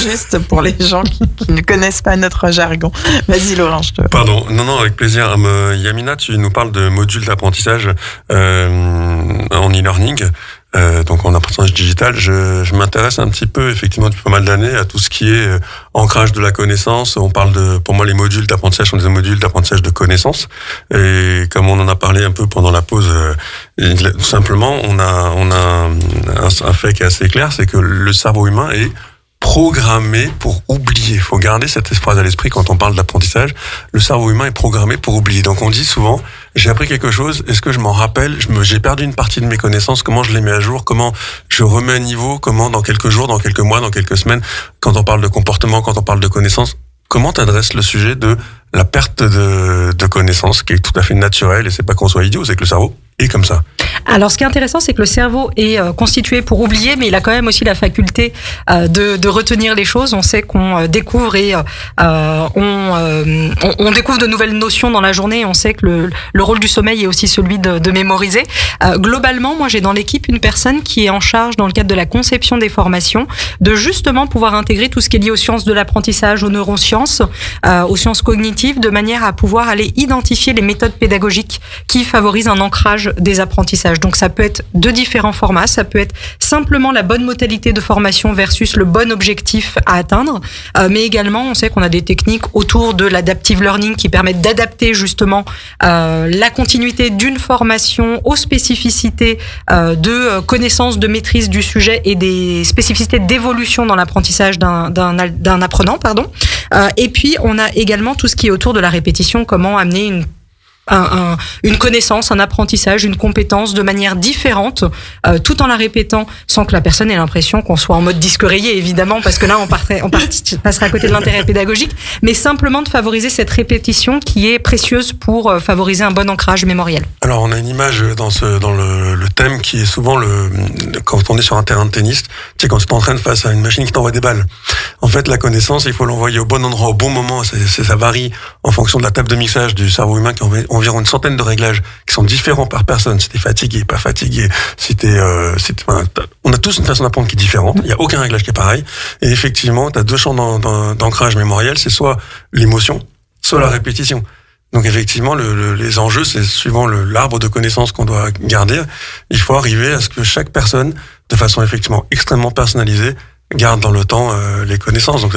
Juste pour les gens qui ne connaissent pas notre jargon. Vas-y Laurent, je te... Pardon, non, avec plaisir. Yamina, tu nous parles de modules d'apprentissage en e-learning, donc en apprentissage digital. Je m'intéresse un petit peu, effectivement, depuis pas mal d'années, à tout ce qui est ancrage de la connaissance. On parle pour moi, les modules d'apprentissage sont des modules d'apprentissage de connaissances. Et comme on en a parlé un peu pendant la pause, tout simplement, on a un fait qui est assez clair, c'est que le cerveau humain est programmé pour oublier. Il faut garder cette phrase à l'esprit quand on parle d'apprentissage. Le cerveau humain est programmé pour oublier. Donc on dit souvent, j'ai appris quelque chose, est-ce que je m'en rappelle? J'ai perdu une partie de mes connaissances, comment je les mets à jour? Comment je remets à niveau? Comment dans quelques jours, dans quelques mois, dans quelques semaines, quand on parle de comportement, quand on parle de connaissances, comment t'adresses le sujet de la perte de connaissances, qui est tout à fait naturelle, et c'est pas qu'on soit idiot, c'est que le cerveau est comme ça. Alors, ce qui est intéressant, c'est que le cerveau est constitué pour oublier, mais il a quand même aussi la faculté de retenir les choses. On sait qu'on découvre et on découvre de nouvelles notions dans la journée. On sait que le rôle du sommeil est aussi celui de mémoriser. Globalement, moi, j'ai dans l'équipe une personne qui est en charge, dans le cadre de la conception des formations, de justement pouvoir intégrer tout ce qui est lié aux sciences de l'apprentissage, aux neurosciences, aux sciences cognitives, de manière à pouvoir aller identifier les méthodes pédagogiques qui favorisent un ancrage des apprentissages. Donc ça peut être de différents formats, ça peut être simplement la bonne modalité de formation versus le bon objectif à atteindre, mais également on sait qu'on a des techniques autour de l'adaptive learning qui permettent d'adapter justement la continuité d'une formation aux spécificités de connaissance, de maîtrise du sujet et des spécificités d'évolution dans l'apprentissage d'un apprenant, et puis on a également tout ce qui est autour de la répétition, comment amener une connaissance, un apprentissage, une compétence de manière différente, tout en la répétant sans que la personne ait l'impression qu'on soit en mode disque rayé, évidemment, parce que là on passerait à côté de l'intérêt pédagogique, mais simplement de favoriser cette répétition qui est précieuse pour favoriser un bon ancrage mémoriel. Alors on a une image dans le thème qui est souvent quand on est sur un terrain de tennis, tu sais, quand tu t'entraînes face à une machine qui t'envoie des balles. En fait, la connaissance, il faut l'envoyer au bon endroit, au bon moment. Ça varie en fonction de la table de mixage du cerveau humain qui environ une centaine de réglages qui sont différents par personne. Si t'es fatigué, pas fatigué, on a tous une façon d'apprendre qui est différente. Il y a aucun réglage qui est pareil. Et effectivement, t'as deux champs d'ancrage mémoriel. C'est soit l'émotion, soit la répétition. Donc effectivement, les enjeux, c'est suivant l'arbre de connaissances qu'on doit garder. Il faut arriver à ce que chaque personne, de façon effectivement extrêmement personnalisée, garde dans le temps les connaissances. Donc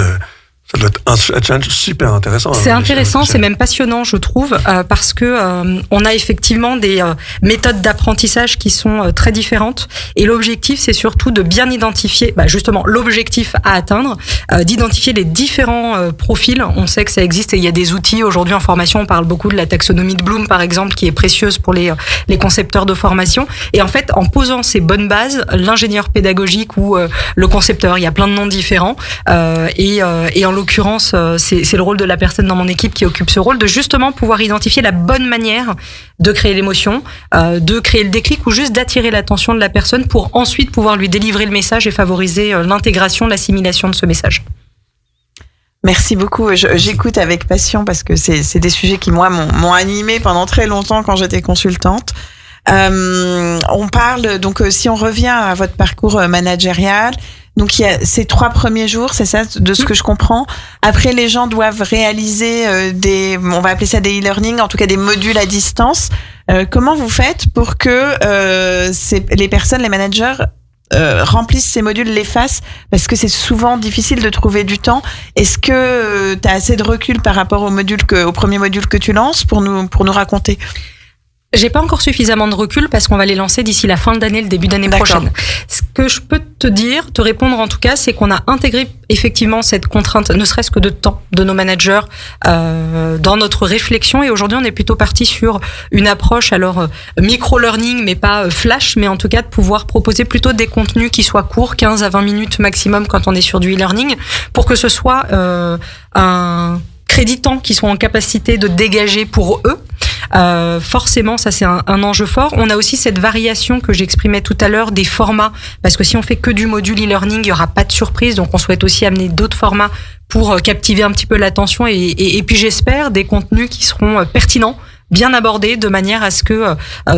ça doit être un challenge super intéressant. C'est intéressant, c'est même passionnant, je trouve, parce que on a effectivement des méthodes d'apprentissage qui sont très différentes. Et l'objectif, c'est surtout de bien identifier, justement, l'objectif à atteindre, d'identifier les différents profils. On sait que ça existe et il y a des outils. Aujourd'hui, en formation, on parle beaucoup de la taxonomie de Bloom, par exemple, qui est précieuse pour les concepteurs de formation. Et en fait, en posant ces bonnes bases, l'ingénieur pédagogique ou le concepteur, il y a plein de noms différents, et en l'occurrence, c'est le rôle de la personne dans mon équipe qui occupe ce rôle, de justement pouvoir identifier la bonne manière de créer l'émotion, de créer le déclic ou juste d'attirer l'attention de la personne pour ensuite pouvoir lui délivrer le message et favoriser l'intégration, l'assimilation de ce message. Merci beaucoup. J'écoute avec passion parce que c'est des sujets qui, moi, m'ont animée pendant très longtemps quand j'étais consultante. On parle, donc, si on revient à votre parcours managérial, donc il y a ces 3 premiers jours, c'est ça, de ce que je comprends. Après, les gens doivent réaliser on va appeler ça des e-learning, en tout cas des modules à distance. Comment vous faites pour que les personnes, les managers, remplissent ces modules, les fassent, parce que c'est souvent difficile de trouver du temps. Est-ce que tu as assez de recul par rapport au premier module que tu lances pour nous raconter? J'ai pas encore suffisamment de recul parce qu'on va les lancer d'ici la fin d'année, le début d'année prochaine. Ce que je peux te répondre en tout cas, c'est qu'on a intégré effectivement cette contrainte, ne serait-ce que de temps, de nos managers dans notre réflexion. Et aujourd'hui, on est plutôt parti sur une approche, alors micro-learning, mais pas flash, mais en tout cas de pouvoir proposer plutôt des contenus qui soient courts, 15 à 20 minutes maximum quand on est sur du e-learning, pour que ce soit un créditant qui sont en capacité de dégager pour eux. Forcément, ça c'est un enjeu fort. On a aussi cette variation que j'exprimais tout à l'heure des formats, parce que si on fait que du module e-learning, il y aura pas de surprise. Donc on souhaite aussi amener d'autres formats pour captiver un petit peu l'attention et puis j'espère des contenus qui seront pertinents bien abordé de manière à ce que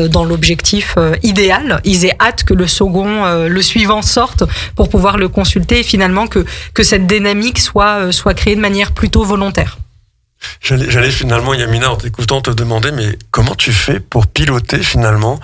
dans l'objectif idéal, ils aient hâte que le suivant sorte pour pouvoir le consulter et finalement que cette dynamique soit créée de manière plutôt volontaire. J'allais finalement, Yamina, en t'écoutant, te demander, mais comment tu fais pour piloter finalement,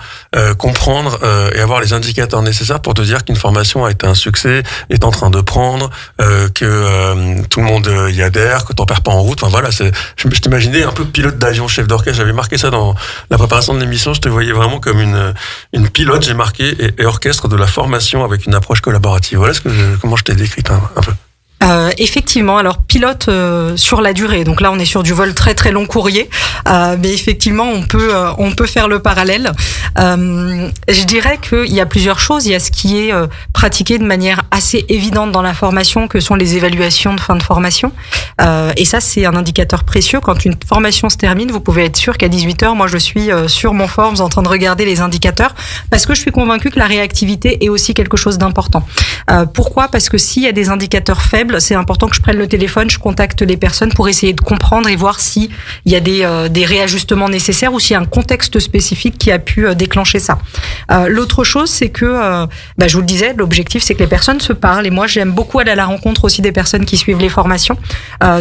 comprendre et avoir les indicateurs nécessaires pour te dire qu'une formation a été un succès, est en train de prendre, que tout le monde y adhère, que t'en perds pas en route. Enfin voilà, je t'imaginais un peu pilote d'avion, chef d'orchestre. J'avais marqué ça dans la préparation de l'émission. Je te voyais vraiment comme une pilote. J'ai marqué et orchestre de la formation avec une approche collaborative. Voilà comment je t'ai décrit un peu. Effectivement, alors pilote sur la durée. Donc là, on est sur du vol très très long courrier, mais effectivement, on peut faire le parallèle. Je dirais qu'il y a plusieurs choses. Il y a ce qui est pratiqué de manière assez évidente dans la formation, que sont les évaluations de fin de formation. Et ça, c'est un indicateur précieux. Quand une formation se termine, vous pouvez être sûr qu'à 18h, moi, je suis sur mon Forms en train de regarder les indicateurs, parce que je suis convaincue que la réactivité est aussi quelque chose d'important. Pourquoi ? Parce que s'il y a des indicateurs faibles, c'est important que je prenne le téléphone, je contacte les personnes pour essayer de comprendre et voir s'il y a des réajustements nécessaires ou s'il y a un contexte spécifique qui a pu déclencher ça. L'autre chose, c'est que, je vous le disais, l'objectif, c'est que les personnes se parlent. Et moi, j'aime beaucoup aller à la rencontre aussi des personnes qui suivent les formations.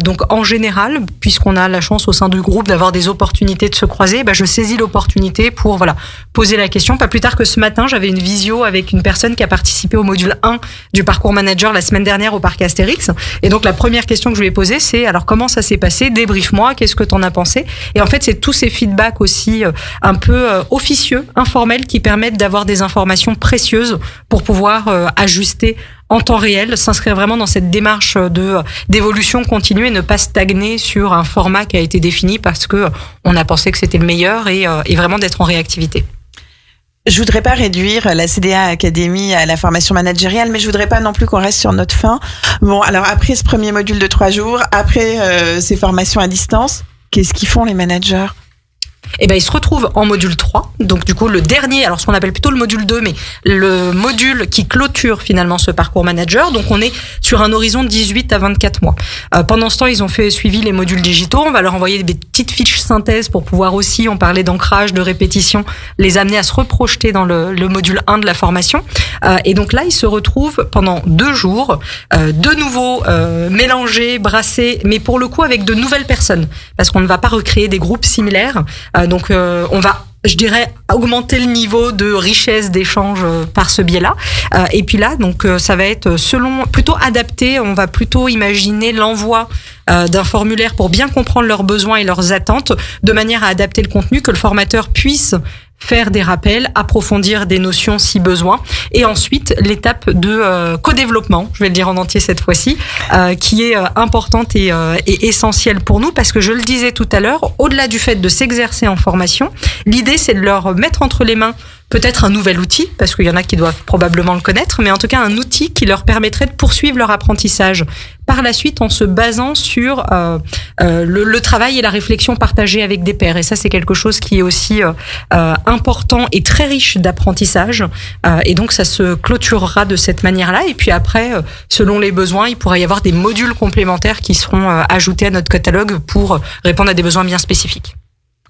Donc, en général, puisqu'on a la chance au sein du groupe d'avoir des opportunités de se croiser, je saisis l'opportunité pour poser la question. Pas plus tard que ce matin, j'avais une visio avec une personne qui a participé au module 1 du parcours manager la semaine dernière au parc Astérix. Et donc la première question que je lui ai posée, c'est alors comment ça s'est passé ? Débrief-moi, qu'est-ce que t'en as pensé ? Et en fait, c'est tous ces feedbacks aussi un peu officieux, informels, qui permettent d'avoir des informations précieuses pour pouvoir ajuster en temps réel, s'inscrire vraiment dans cette démarche d'évolution continue et ne pas stagner sur un format qui a été défini parce que on a pensé que c'était le meilleur et vraiment d'être en réactivité. Je voudrais pas réduire la CDA Academy à la formation managériale, mais je voudrais pas non plus qu'on reste sur notre faim. Bon, alors après ce premier module de 3 jours, après ces formations à distance, qu'est-ce qu'ils font les managers ? Ils se retrouvent en module 3, donc du coup le dernier, alors ce qu'on appelle plutôt le module 2, mais le module qui clôture finalement ce parcours manager. Donc on est sur un horizon de 18 à 24 mois. Pendant ce temps, ils ont suivi les modules digitaux. On va leur envoyer des petites fiches synthèse pour pouvoir aussi, on parlait d'ancrage, de répétition, les amener à se reprojeter dans le module 1 de la formation. Et donc là, ils se retrouvent pendant 2 jours, de nouveau mélangés, brassés, mais pour le coup avec de nouvelles personnes, parce qu'on ne va pas recréer des groupes similaires. Donc on va, je dirais, augmenter le niveau de richesse d'échange par ce biais-là. Et puis là, donc ça va être plutôt adapté. On va plutôt imaginer l'envoi d'un formulaire pour bien comprendre leurs besoins et leurs attentes, de manière à adapter le contenu, que le formateur puisse faire des rappels, approfondir des notions si besoin, et ensuite l'étape de co-développement, je vais le dire en entier cette fois-ci, qui est importante et essentielle pour nous, parce que je le disais tout à l'heure, au-delà du fait de s'exercer en formation, l'idée c'est de leur mettre entre les mains peut-être un nouvel outil, parce qu'il y en a qui doivent probablement le connaître, mais en tout cas un outil qui leur permettrait de poursuivre leur apprentissage par la suite en se basant sur le travail et la réflexion partagée avec des pairs. Et ça, c'est quelque chose qui est aussi important et très riche d'apprentissage. Et donc, ça se clôturera de cette manière-là. Et puis après, selon les besoins, il pourrait y avoir des modules complémentaires qui seront ajoutés à notre catalogue pour répondre à des besoins bien spécifiques.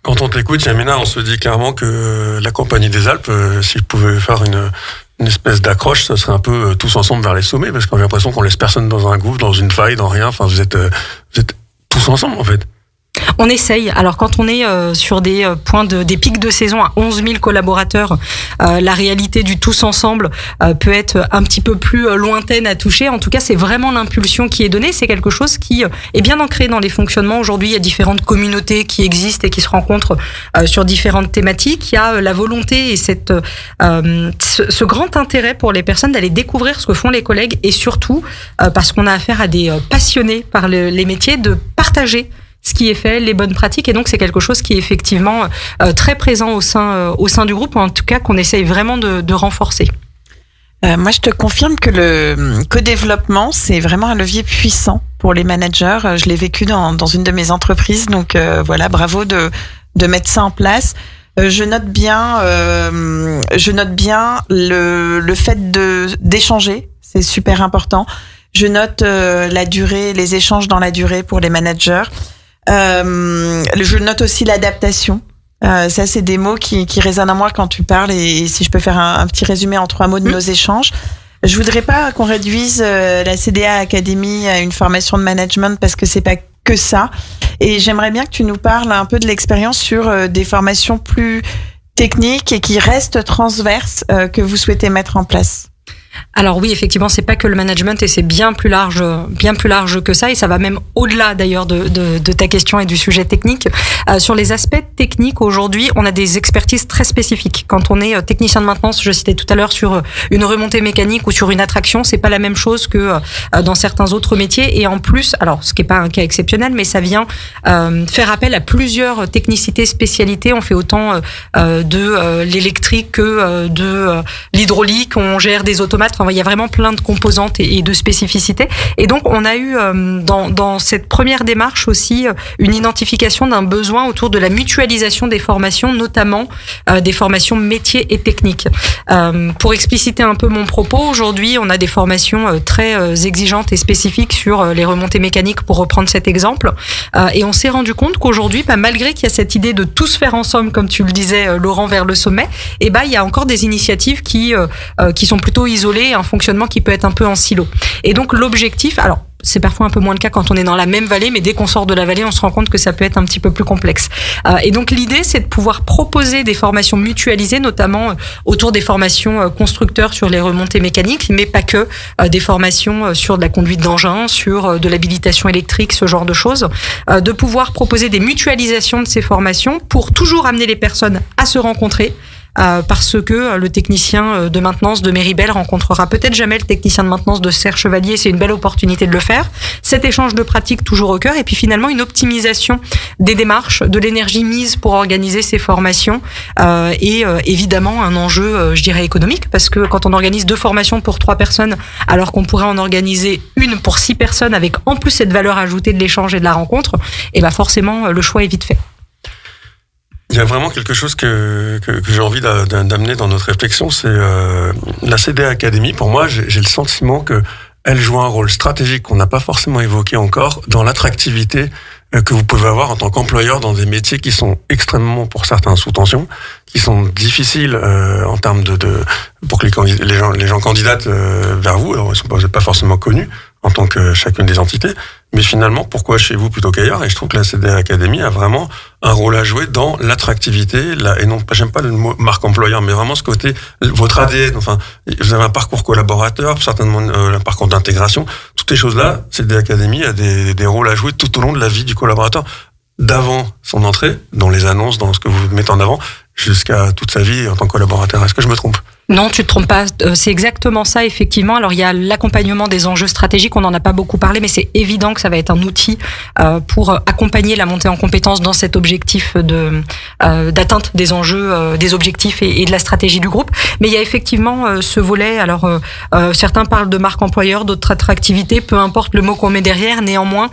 Quand on t'écoute, Yamina, on se dit clairement que la Compagnie des Alpes, si je pouvais faire une espèce d'accroche, ça serait un peu tous ensemble vers les sommets, parce qu'on a l'impression qu'on laisse personne dans un gouffre, dans une faille, dans rien. Enfin, vous êtes tous ensemble, en fait. On essaye. Alors quand on est sur des points des pics de saison à 11 000 collaborateurs, la réalité du tous ensemble peut être un petit peu plus lointaine à toucher. En tout cas, c'est vraiment l'impulsion qui est donnée. C'est quelque chose qui est bien ancré dans les fonctionnements. Aujourd'hui, il y a différentes communautés qui existent et qui se rencontrent sur différentes thématiques. Il y a la volonté et ce grand intérêt pour les personnes d'aller découvrir ce que font les collègues, et surtout parce qu'on a affaire à des passionnés par les métiers, de partager ce qui est fait, les bonnes pratiques. Et donc, c'est quelque chose qui est effectivement très présent au sein du groupe, ou en tout cas qu'on essaye vraiment de renforcer. Moi, je te confirme que le co-développement, c'est vraiment un levier puissant pour les managers. Je l'ai vécu dans une de mes entreprises. Donc, voilà, bravo de mettre ça en place. Je note bien le fait d'échanger. C'est super important. Je note la durée, les échanges dans la durée pour les managers. Je note aussi l'adaptation. Ça, c'est des mots qui résonnent en moi quand tu parles. Et si je peux faire un petit résumé en 3 mots de nos échanges. Je voudrais pas qu'on réduise la CDA Academy à une formation de management parce que c'est pas que ça. Et j'aimerais bien que tu nous parles un peu de l'expérience sur des formations plus techniques et qui restent transverses que vous souhaitez mettre en place. Alors oui, effectivement, c'est pas que le management et c'est bien plus large que ça et ça va même au-delà d'ailleurs de ta question et du sujet technique. Sur les aspects techniques, aujourd'hui, on a des expertises très spécifiques. Quand on est technicien de maintenance, je citais tout à l'heure sur une remontée mécanique ou sur une attraction, c'est pas la même chose que dans certains autres métiers et en plus, alors ce qui est pas un cas exceptionnel, mais ça vient faire appel à plusieurs technicités, spécialités. On fait autant de l'électrique que de l'hydraulique, on gère des automates. Enfin, il y a vraiment plein de composantes et de spécificités. Et donc, on a eu dans cette première démarche aussi une identification d'un besoin autour de la mutualisation des formations, notamment des formations métiers et techniques. Pour expliciter un peu mon propos, aujourd'hui, on a des formations très exigeantes et spécifiques sur les remontées mécaniques, pour reprendre cet exemple. Et on s'est rendu compte qu'aujourd'hui, malgré qu'il y a cette idée de tous faire ensemble, comme tu le disais, Laurent, vers le sommet, il y a encore des initiatives qui sont plutôt isolées, un fonctionnement qui peut être un peu en silo. Et donc l'objectif, alors c'est parfois un peu moins le cas quand on est dans la même vallée, mais dès qu'on sort de la vallée, on se rend compte que ça peut être un petit peu plus complexe. Et donc l'idée, c'est de pouvoir proposer des formations mutualisées, notamment autour des formations constructeurs sur les remontées mécaniques, mais pas que, des formations sur de la conduite d'engin, sur de l'habilitation électrique, ce genre de choses, de pouvoir proposer des mutualisations de ces formations pour toujours amener les personnes à se rencontrer, parce que le technicien de maintenance de Méribel rencontrera peut-être jamais le technicien de maintenance de Serre Chevalier. C'est une belle opportunité de le faire. Cet échange de pratiques toujours au cœur et puis finalement une optimisation des démarches, de l'énergie mise pour organiser ces formations et évidemment un enjeu, je dirais, économique, parce que quand on organise 2 formations pour 3 personnes alors qu'on pourrait en organiser une pour 6 personnes avec en plus cette valeur ajoutée de l'échange et de la rencontre, et forcément le choix est vite fait. Il y a vraiment quelque chose que j'ai envie d'amener dans notre réflexion, c'est la CDA Academy. Pour moi, j'ai le sentiment que elle joue un rôle stratégique qu'on n'a pas forcément évoqué encore dans l'attractivité que vous pouvez avoir en tant qu'employeur dans des métiers qui sont extrêmement, pour certains, sous tension, qui sont difficiles en termes pour que les gens candidatent vers vous. Alors, vous n'êtes pas forcément connus en tant que chacune des entités, mais finalement, pourquoi chez vous plutôt qu'ailleurs? Et je trouve que la CDA Academy a vraiment un rôle à jouer dans l'attractivité, et non, j'aime pas le mot marque employeur, mais vraiment ce côté, votre ADN, enfin, vous avez un parcours collaborateur, certainement un parcours d'intégration, toutes les choses-là, CDA Academy a des rôles à jouer tout au long de la vie du collaborateur, d'avant son entrée, dans les annonces, dans ce que vous mettez en avant, jusqu'à toute sa vie en tant que collaborateur. Est-ce que je me trompe? Non, tu te trompes pas. C'est exactement ça, effectivement. Alors, il y a l'accompagnement des enjeux stratégiques. On n'en a pas beaucoup parlé, mais c'est évident que ça va être un outil pour accompagner la montée en compétences dans cet objectif d'atteinte des enjeux, des objectifs et de la stratégie du groupe. Mais il y a effectivement ce volet. Alors, certains parlent de marque employeur, d'autres attractivité. Peu importe le mot qu'on met derrière. Néanmoins,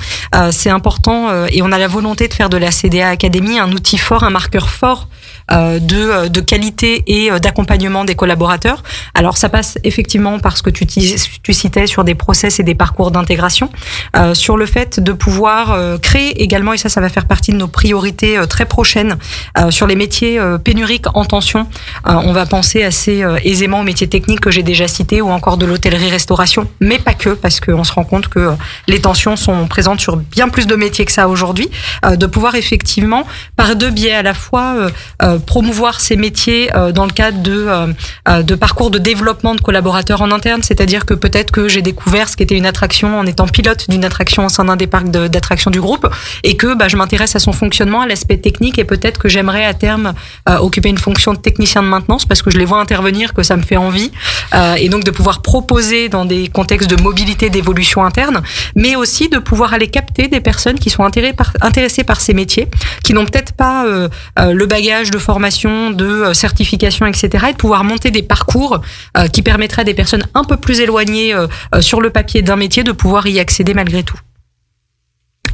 c'est important et on a la volonté de faire de la CDA Academy un outil fort, un marqueur fort de qualité et d'accompagnement des collaborateurs. Alors ça passe effectivement par ce que tu citais sur des process et des parcours d'intégration, sur le fait de pouvoir créer également, et ça va faire partie de nos priorités très prochaines, sur les métiers pénuriques en tension. On va penser assez aisément aux métiers techniques que j'ai déjà cités ou encore de l'hôtellerie-restauration, mais pas que, parce qu'on se rend compte que les tensions sont présentes sur bien plus de métiers que ça aujourd'hui, de pouvoir effectivement, par 2 biais, à la fois promouvoir ces métiers dans le cadre de parcours de développement de collaborateurs en interne, c'est-à-dire que peut-être que j'ai découvert ce qu'était une attraction en étant pilote d'une attraction au sein d'un des parcs d'attractions du groupe et que je m'intéresse à son fonctionnement, à l'aspect technique et peut-être que j'aimerais à terme occuper une fonction de technicien de maintenance parce que je les vois intervenir, que ça me fait envie et donc de pouvoir proposer dans des contextes de mobilité, d'évolution interne, mais aussi de pouvoir aller capter des personnes qui sont intéressées par ces métiers, qui n'ont peut-être pas le bagage de formation, de certification, etc. et de pouvoir monter des parcours qui permettraient à des personnes un peu plus éloignées sur le papier d'un métier de pouvoir y accéder malgré tout.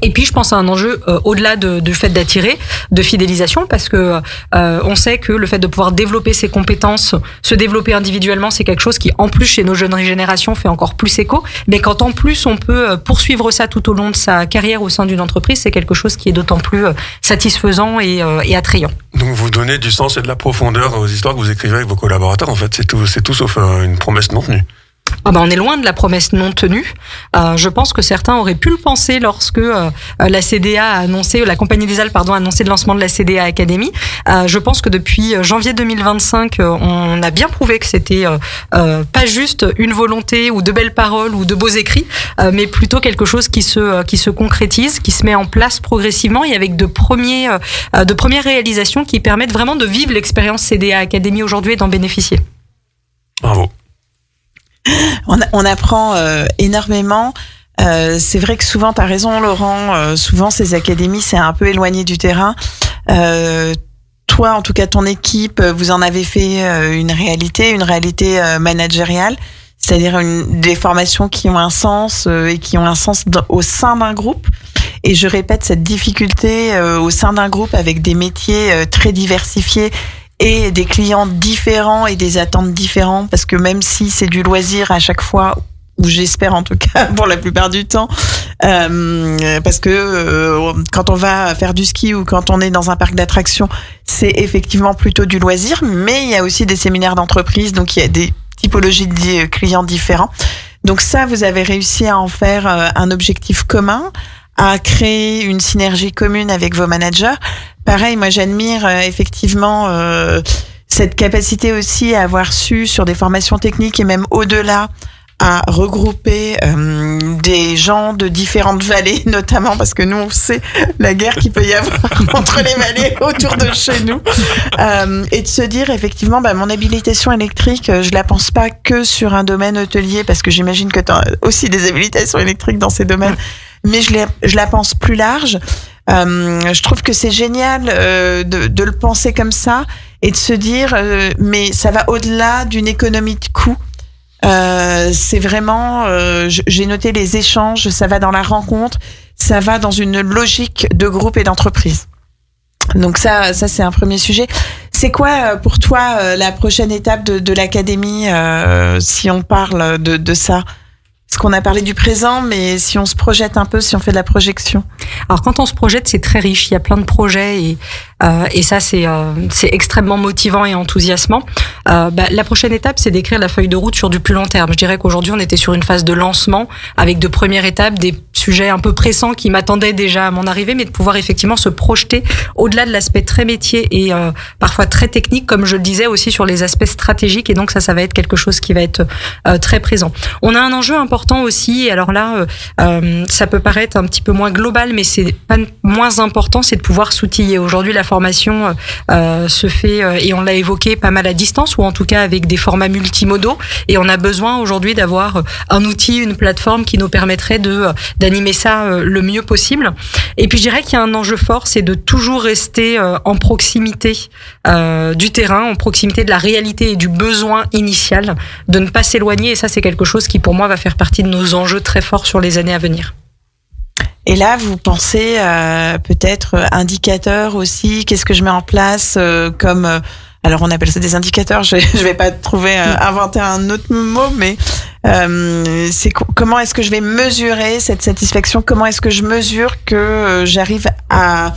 Et puis je pense à un enjeu au-delà du fait d'attirer, de fidélisation, parce que on sait que le fait de pouvoir développer ses compétences, se développer individuellement, c'est quelque chose qui en plus chez nos jeunes générations fait encore plus écho. Mais quand en plus on peut poursuivre ça tout au long de sa carrière au sein d'une entreprise, c'est quelque chose qui est d'autant plus satisfaisant et attrayant. Donc vous donnez du sens et de la profondeur aux histoires que vous écrivez avec vos collaborateurs. En fait, c'est tout sauf une promesse non tenue. On est loin de la promesse non tenue. Je pense que certains auraient pu le penser lorsque la CDA a annoncé, la compagnie des Alpes, a annoncé le lancement de la CDA Academy. Je pense que depuis janvier 2025, on a bien prouvé que c'était pas juste une volonté ou de belles paroles ou de beaux écrits, mais plutôt quelque chose qui se concrétise, qui se met en place progressivement et avec de premières réalisations qui permettent vraiment de vivre l'expérience CDA Academy aujourd'hui et d'en bénéficier. Bravo. On apprend énormément. C'est vrai que souvent, tu as raison Laurent, souvent ces académies, c'est un peu éloigné du terrain. Toi, en tout cas, ton équipe, vous en avez fait une réalité managériale, c'est-à-dire des formations qui ont un sens et qui ont un sens au sein d'un groupe. Et je répète, cette difficulté au sein d'un groupe avec des métiers très diversifiés et des clients différents et des attentes différentes, parce que même si c'est du loisir à chaque fois, ou j'espère en tout cas pour la plupart du temps, parce que quand on va faire du ski ou quand on est dans un parc d'attractions, c'est effectivement plutôt du loisir, mais il y a aussi des séminaires d'entreprise, donc il y a des typologies de clients différents. Donc ça, vous avez réussi à en faire un objectif commun, à créer une synergie commune avec vos managers. Pareil, moi j'admire effectivement cette capacité aussi à avoir su sur des formations techniques et même au-delà à regrouper des gens de différentes vallées, notamment parce que nous on sait la guerre qu'il peut y avoir entre les vallées autour de chez nous, et de se dire effectivement mon habilitation électrique, je la pense pas que sur un domaine hôtelier, parce que j'imagine que tu as aussi des habilitations électriques dans ces domaines, mais je la pense plus large. Je trouve que c'est génial de le penser comme ça et de se dire mais ça va au-delà d'une économie de coût. C'est vraiment, j'ai noté les échanges, ça va dans la rencontre, ça va dans une logique de groupe et d'entreprise. Donc ça c'est un premier sujet. C'est quoi pour toi la prochaine étape de l'académie, si on parle de ça? Parce qu'on a parlé du présent, mais si on se projette un peu, si on fait de la projection. Alors quand on se projette, c'est très riche. Il y a plein de projets et ça c'est extrêmement motivant et enthousiasmant. La prochaine étape, c'est d'écrire la feuille de route sur du plus long terme. Je dirais qu'aujourd'hui, on était sur une phase de lancement avec de premières étapes, des sujets un peu pressants qui m'attendaient déjà à mon arrivée, mais de pouvoir effectivement se projeter au-delà de l'aspect très métier et parfois très technique, comme je le disais, aussi sur les aspects stratégiques. Et donc ça va être quelque chose qui va être très présent. On a un enjeu important aussi, et alors là, ça peut paraître un petit peu moins global, mais c'est pas moins important, c'est de pouvoir s'outiller. Aujourd'hui, la formation se fait, et on l'a évoqué, pas mal à distance, ou en tout cas avec des formats multimodaux, et on a besoin aujourd'hui d'avoir un outil, une plateforme qui nous permettrait d'animer ça le mieux possible. Et puis je dirais qu'il y a un enjeu fort, c'est de toujours rester en proximité du terrain, en proximité de la réalité et du besoin initial, de ne pas s'éloigner, et ça c'est quelque chose qui pour moi va faire partie de nos enjeux très forts sur les années à venir. Et là, vous pensez peut-être indicateurs aussi, qu'est-ce que je mets en place comme... alors on appelle ça des indicateurs, je vais pas trouver inventer un autre mot, mais comment est-ce que je vais mesurer cette satisfaction? Comment est-ce que je mesure que j'arrive à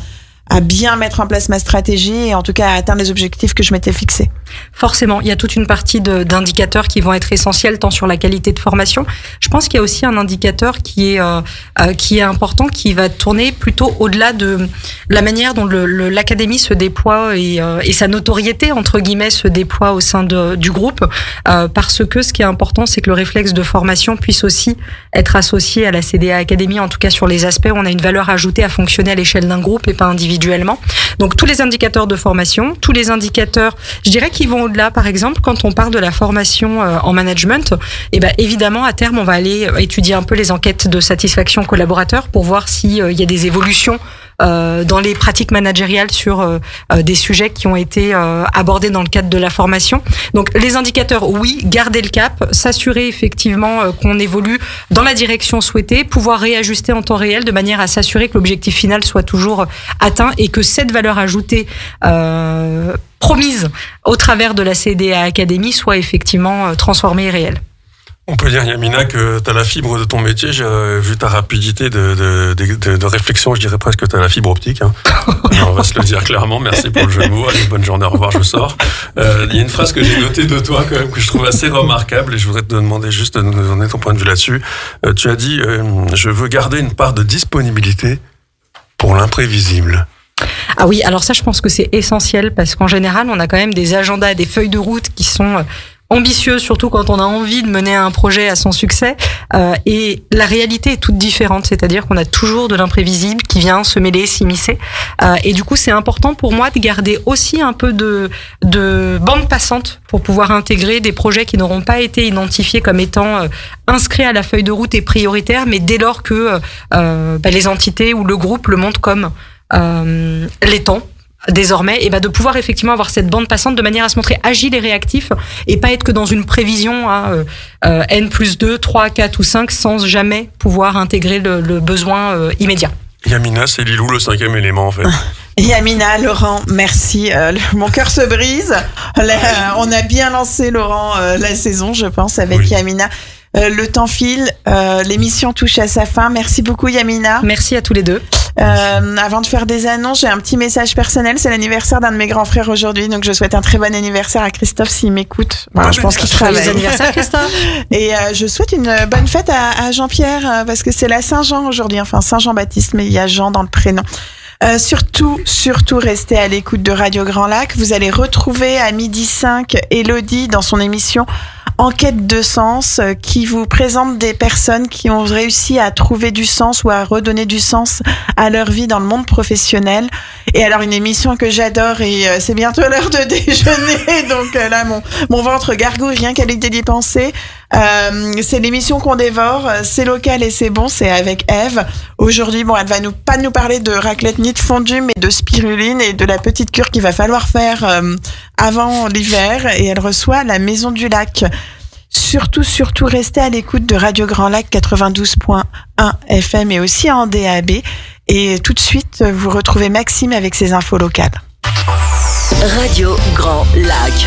bien mettre en place ma stratégie et en tout cas à atteindre les objectifs que je m'étais fixés? Forcément, il y a toute une partie d'indicateurs qui vont être essentiels tant sur la qualité de formation. Je pense qu'il y a aussi un indicateur qui est important, qui va tourner plutôt au-delà de la manière dont l'académie se déploie et sa notoriété entre guillemets se déploie au sein du groupe, parce que ce qui est important, c'est que le réflexe de formation puisse aussi être associé à la CDA Academy, en tout cas sur les aspects où on a une valeur ajoutée à fonctionner à l'échelle d'un groupe et pas individuellement. Donc tous les indicateurs de formation, tous les indicateurs, je dirais qui vont au-delà. Par exemple, quand on parle de la formation en management, évidemment à terme on va aller étudier un peu les enquêtes de satisfaction collaborateur pour voir s'il y a des évolutions dans les pratiques managériales sur des sujets qui ont été abordés dans le cadre de la formation. Donc les indicateurs, oui, garder le cap, s'assurer effectivement qu'on évolue dans la direction souhaitée, pouvoir réajuster en temps réel de manière à s'assurer que l'objectif final soit toujours atteint et que cette valeur ajoutée promise au travers de la CDA Academy soit effectivement transformée et réelle. On peut dire, Yamina, que tu as la fibre de ton métier. J'ai vu ta rapidité de réflexion, je dirais presque que tu as la fibre optique. Hein. On va se le dire clairement. Merci pour le jeu de mots. Allez, bonne journée, au revoir, je sors. Il y a une phrase que j'ai notée de toi quand même, que je trouve assez remarquable, et je voudrais te demander juste de nous donner ton point de vue là-dessus. Tu as dit, je veux garder une part de disponibilité pour l'imprévisible. Ah oui, alors ça, je pense que c'est essentiel, parce qu'en général, on a quand même des agendas, des feuilles de route qui sont ambitieux, surtout quand on a envie de mener un projet à son succès, et la réalité est toute différente, c'est-à-dire qu'on a toujours de l'imprévisible qui vient se mêler, s'immiscer, et du coup c'est important pour moi de garder aussi un peu de bande passante pour pouvoir intégrer des projets qui n'auront pas été identifiés comme étant inscrits à la feuille de route et prioritaires, mais dès lors que les entités ou le groupe le montrent comme l'étant désormais, et de pouvoir effectivement avoir cette bande passante de manière à se montrer agile et réactif, et pas être que dans une prévision à N+2, 3, 4 ou 5 sans jamais pouvoir intégrer le besoin immédiat. Yamina, c'est Lilou, le 5e élément en fait. Yamina, Laurent, merci. Mon cœur se brise. On a bien lancé, Laurent, la saison, je pense, avec Yamina. Le temps file, l'émission touche à sa fin. Merci beaucoup, Yamina. Merci à tous les deux. Avant de faire des annonces, j'ai un petit message personnel. C'est l'anniversaire d'un de mes grands frères aujourd'hui, donc je souhaite un très bon anniversaire à Christophe s'il m'écoute. Voilà, je pense qu'il travaille. Joyeux anniversaire, Christophe. Et je souhaite une bonne fête à Jean-Pierre, parce que c'est la Saint-Jean aujourd'hui, enfin Saint-Jean-Baptiste, mais il y a Jean dans le prénom. Surtout, restez à l'écoute de Radio Grand Lac. Vous allez retrouver à 12h05 Élodie dans son émission Enquête de sens, qui vous présente des personnes qui ont réussi à trouver du sens ou à redonner du sens à leur vie dans le monde professionnel. Et alors, une émission que j'adore, et c'est bientôt l'heure de déjeuner, donc là, mon ventre gargouille rien qu'à l'idée d'y penser. C'est l'émission qu'on dévore, c'est local et c'est bon, c'est avec Eve. Aujourd'hui, elle va pas nous parler de raclette ni de fondue, mais de spiruline et de la petite cure qu'il va falloir faire avant l'hiver, et elle reçoit la Maison du Lac. Surtout, restez à l'écoute de Radio Grand Lac 92.1 FM et aussi en DAB. Et tout de suite, vous retrouvez Maxime avec ses infos locales. Radio Grand Lac.